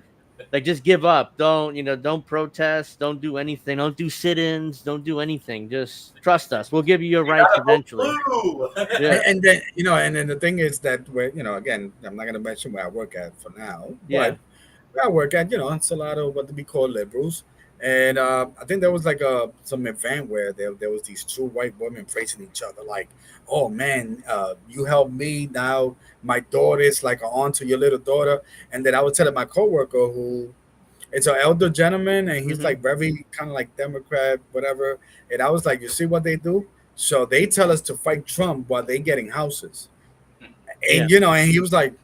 Like just give up. Don't protest. Don't do anything. Don't do sit-ins. Don't do anything. Just trust us. We'll give you your You rights gotta vote eventually. blue. Yeah, And then and then the thing is that where again, I'm not gonna mention where I work at for now, yeah. but where I work at, it's a lot of what we call liberals. And I think there was like some event where there was these two white women praising each other, like, "Oh man, you helped me. Now my daughter is like an aunt to your little daughter." And then I was telling my coworker who it's an elder gentleman, and he's Hmm. like very kind of like Democrat, whatever. And I was like, "You see what they do? So they tell us to fight Trump while they getting houses." Yeah, And he was like,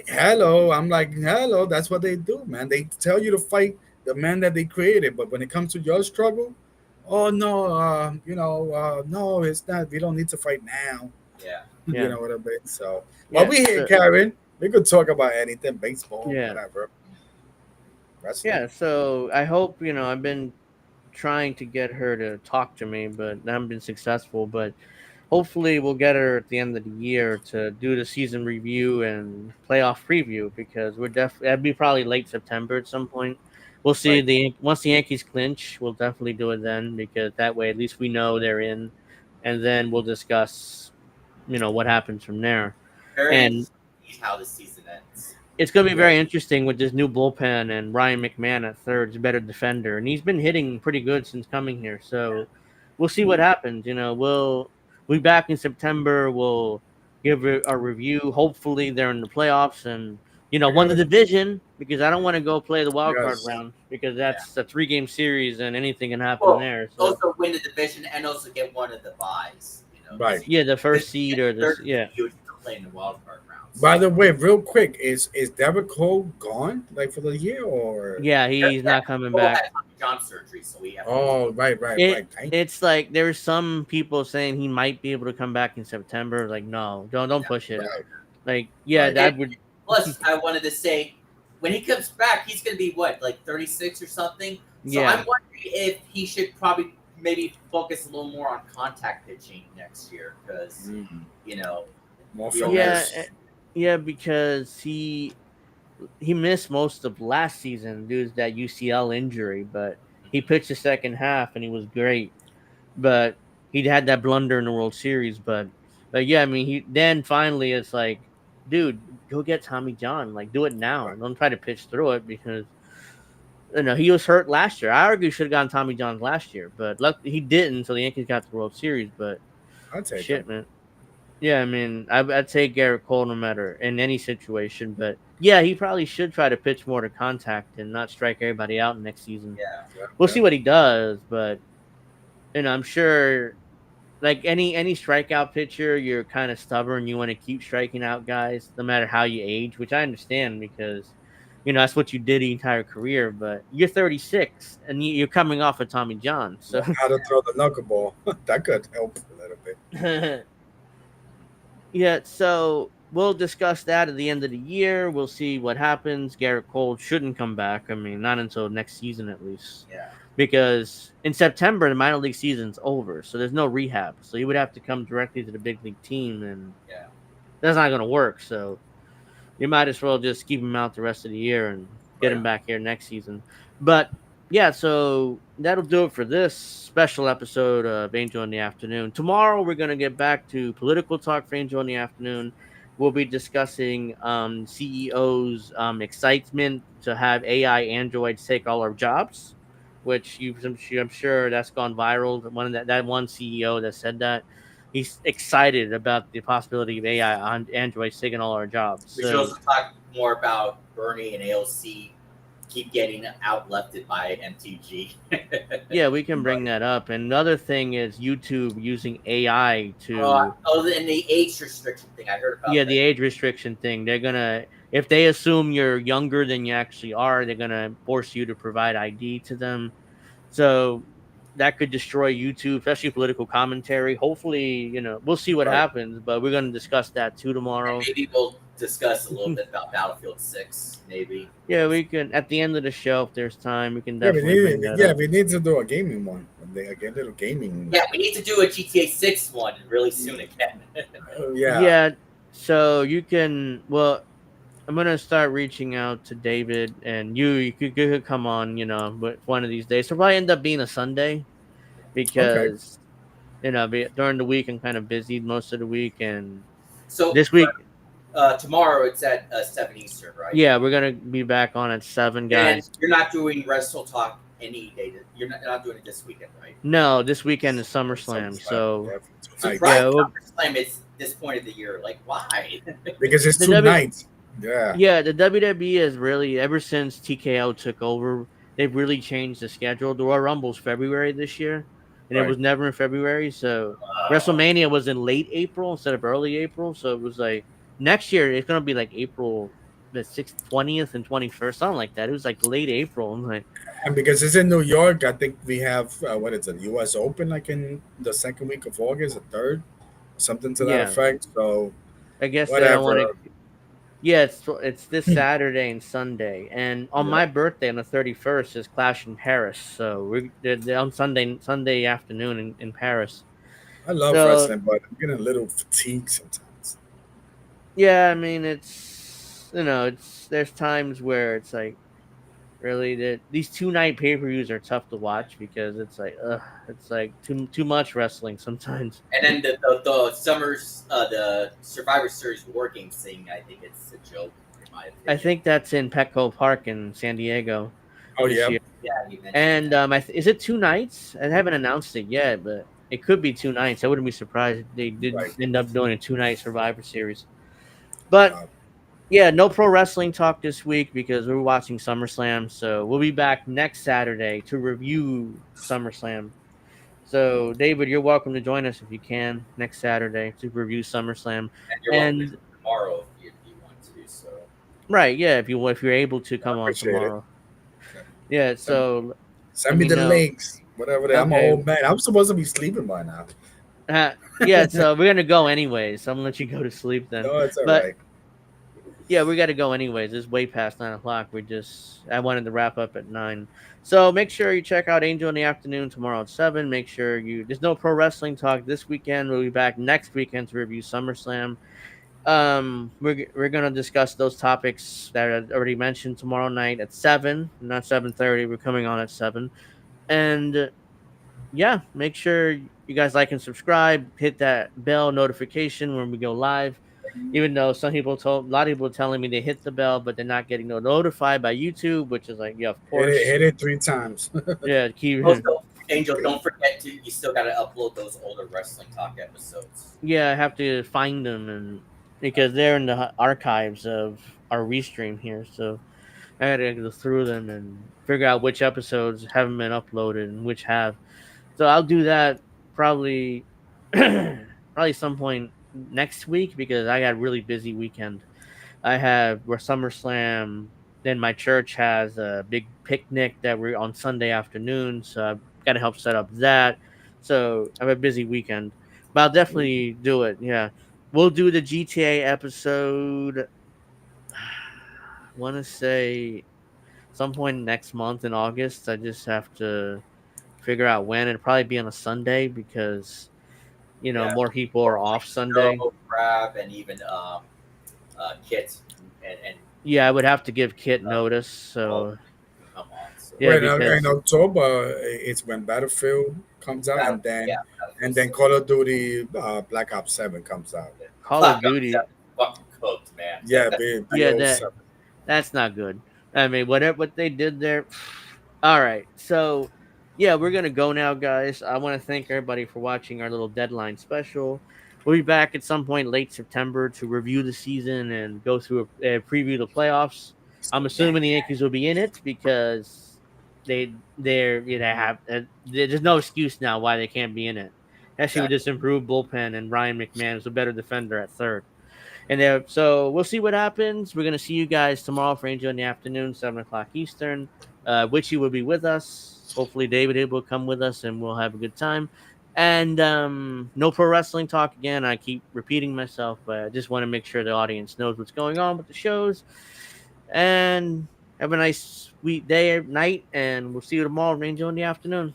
hello. I'm like, hello. That's what they do, man. They tell you to fight the man that they created, but when it comes to your struggle, oh no, no, it's not. We don't need to fight now. Yeah. You yeah, know what I mean? So, while yeah. we here, So Karen, we could talk about anything, baseball, yeah, whatever, wrestling. yeah. So I hope I've been trying to get her to talk to me, but I haven't been successful. But hopefully, we'll get her at the end of the year to do the season review and playoff preview because we're definitely that'd be probably late September at some point. We'll see Right. the once the Yankees clinch, we'll definitely do it then because that way at least we know they're in, and then we'll discuss what happens from there. Very And interesting to see how the season ends. it's going to be Right. very interesting with this new bullpen and Ryan McMahon at third is a better defender, and he's been hitting pretty good since coming here. So we'll see what happens. We'll be back in September. We'll give a review. Hopefully, they're in the playoffs and I won got the it. division because I don't want to go play the wild card Yes. round because Yeah. that's a 3-game series and anything can happen Well, there. So also win the division and also get one of the buys. Right. yeah, the Because first seed or this, third yeah. you would still play in the wild card rounds. By the way, real quick, is Derek Cole gone like for the year or? Yeah, he's not coming Cole back. had Tommy John surgery, so we have. Oh, right, right, It right. Thank it's like there's some people saying he might be able to come back in September. Like, no, don't push you. it. Right, Like, yeah, right. that would, Plus, I wanted to say, when he comes back, he's going to be what, like 36 or something. So yeah, I'm wondering if he should probably maybe focus a little more on contact pitching next year because Mhm. you know More we all yeah, finesse. yeah, because he missed most of last season due to that UCL injury, but he pitched the second half and he was great. But he had that blunder in the World Series. But yeah, I mean, he then finally it's like, dude, go get Tommy John. Like, do it now. Don't try to pitch through it because he was hurt last year. I argue he should have gotten Tommy John last year, but luck he didn't. So the Yankees got the World Series. But I'll take him. shit, man. Yeah, I mean, I'd take Garrett Cole no matter in any situation. But yeah, he probably should try to pitch more to contact and not strike everybody out next season. yeah. Yeah, We'll yeah. see what he does, but I'm sure like any strikeout pitcher, you're kind of stubborn. You want to keep striking out guys, no matter how you age, which I understand because that's what you did the entire career. But you're 36 and you're coming off of Tommy John, so Learn how to throw the knuckleball. That could help a little bit. yeah. So we'll discuss that at the end of the year. We'll see what happens. Garrett Cole shouldn't come back. I mean, not until next season at least. Yeah. Because in September the minor league season's over, so there's no rehab. So he would have to come directly to the big league team, and Yeah. that's not going to work. So you might as well just keep him out the rest of the year and get him Right. back here next season. But yeah, so that'll do it for this special episode of Angel in the Afternoon. Tomorrow we're going to get back to political talk for Angel in the Afternoon. We'll be discussing CEO's excitement to have AI androids take all our jobs. which I'm sure that's gone viral. One of that one CEO that said that he's excited about the possibility of AI on Android taking all our jobs. We should So also talk more about Bernie and AOC keep getting outlefted by MTG. yeah, we can bring Right. that up. And another thing is YouTube using AI Oh, to and the age restriction thing. I heard yeah, about the that. age restriction thing. They're gonna if they assume you're younger than you actually are, they're gonna force you to provide ID to them. So that could destroy YouTube, especially political commentary. Hopefully, we'll see what Right. happens, but we're gonna discuss that too And tomorrow. maybe we'll discuss a little bit about Battlefield 6, maybe. Yeah, we can at the end of the show if there's time, we can Yeah, definitely bring that up. we need to do a gaming one. Like a little gaming. Yeah, we need to do a GTA 6 one really soon again. Yeah. Yeah, so you can well I'm gonna start reaching out to David and you could come on, but one of these days. So probably end up being a Sunday Okay. because during the week I'm kind of busy most of the week, and So this week, tomorrow it's at 7 Eastern, right? yeah, we're gonna be back on at 7, And guys. you're not doing Wrestle Talk any day. You're not doing it this weekend, right? No, this weekend is SummerSlam, SummerSlam. so Yeah, for 2 nights. yeah, Surprise SummerSlam is this point of the year. Like, why? Because it's the two W nights. Yeah. yeah, the WWE has really ever since TKO took over, they've really changed the schedule. The Royal Rumble's February this year, and it Right. was never in February. So WrestleMania was in late April instead of early April. So it was like next year it's gonna be like April the 6th, 20th, and 21st, something like that. It was like late April. I'm like, And because it's in New York, I think we have what is it, U.S. Open, like in the second week of August, the third, something to that yeah, effect. So I guess they don't want to. whatever. Yeah, it's this Saturday and Sunday, and on Yeah, my birthday on the 31st is Clash in Paris. So they're on Sunday afternoon in Paris. I love So wrestling, but I'm getting a little fatigued sometimes. yeah, I mean it's there's times where it's like really these 2 night pay-per-views are tough to watch because it's like too much wrestling sometimes. And then the summers, the Survivor Series War Games thing, I think it's a joke, in my I opinion. think that's in Petco Park in San Diego Oh this yeah, year. Yeah, you mentioned And that. is it 2 nights? I haven't announced it yet, but it could be 2 nights. I wouldn't be surprised if they did right. end up doing a 2 night Survivor Series. But Wow. yeah, no pro wrestling talk this week because we're watching SummerSlam. So we'll be back next Saturday to review SummerSlam. So David, you're welcome to join us if you can next Saturday to review SummerSlam. And you're welcome to And do it tomorrow if you want to do so. right, yeah, if you're able to I come on appreciate it. tomorrow. Yeah, Send, so let send me me the know. links, whatever. I'm an Okay. old man. I'm supposed to be sleeping by now. Yeah, so we're gonna go anyways. So I'm gonna let you go to sleep then. No, it's all But right. yeah, we gotta go anyways. It's way past 9 o'clock. I wanted to wrap up at 9. So make sure you check out Angel in the Afternoon tomorrow at 7. Make sure there's no pro wrestling talk this weekend. We'll be back next weekend to review SummerSlam. We're gonna discuss those topics that I already mentioned tomorrow night at 7, not 7:30. We're coming on at 7. And yeah, make sure you guys like and subscribe. Hit that bell notification when we go live. Even though a lot of people are telling me they hit the bell, but they're not getting notified by YouTube, which is like, yeah, of course, Hit it 3 times. yeah, keep, Also, Angel, don't forget you still got to upload those older Wrestling Talk episodes. yeah, I have to find them and because they're in the archives of our restream here, so I gotta go through them and figure out which episodes haven't been uploaded and which have. So I'll do that probably probably some point next week because I got a really busy weekend. I have where SummerSlam. Then my church has a big picnic that we're on Sunday afternoon, so I've got to help set up that. So I have a busy weekend, but I'll definitely do it. Yeah, we'll do the GTA episode. I want to say some point next month in August. I just have to figure out when. It'll probably be on a Sunday because Yeah, more people are or off like Sunday. Joe, Crab, and even Kit and Yeah, I would have to give Kit uh, notice. well, So come on. So yeah, Right now, in because October, it's when Battlefield comes out, Battle, yeah, and Battlefield then 6. Call of Duty Black Ops 7 comes out. Call of Black Ops Duty. 7 fucking cooked, man. Yeah, Yeah, BO7. that's not good. I mean, whatever what they did there, All right. So, yeah, we're going to go now, guys. I want to thank everybody for watching our little deadline special. We'll be back at some point late September to review the season and go through a preview the playoffs. I'm Yeah, assuming the Yankees will be in it because there's no excuse now why they can't be in it. Especially with exactly. this improved bullpen and Ryan McMahon is a better defender at third. And there, so we'll see what happens. We're gonna see you guys tomorrow for Angel in the afternoon, 7 o'clock Eastern. Witchy will be with us. Hopefully, David will come with us, and we'll have a good time. And no pro wrestling talk again. I keep repeating myself, but I just want to make sure the audience knows what's going on with the shows. And have a nice sweet day or night, and we'll see you tomorrow, Angel in the afternoon.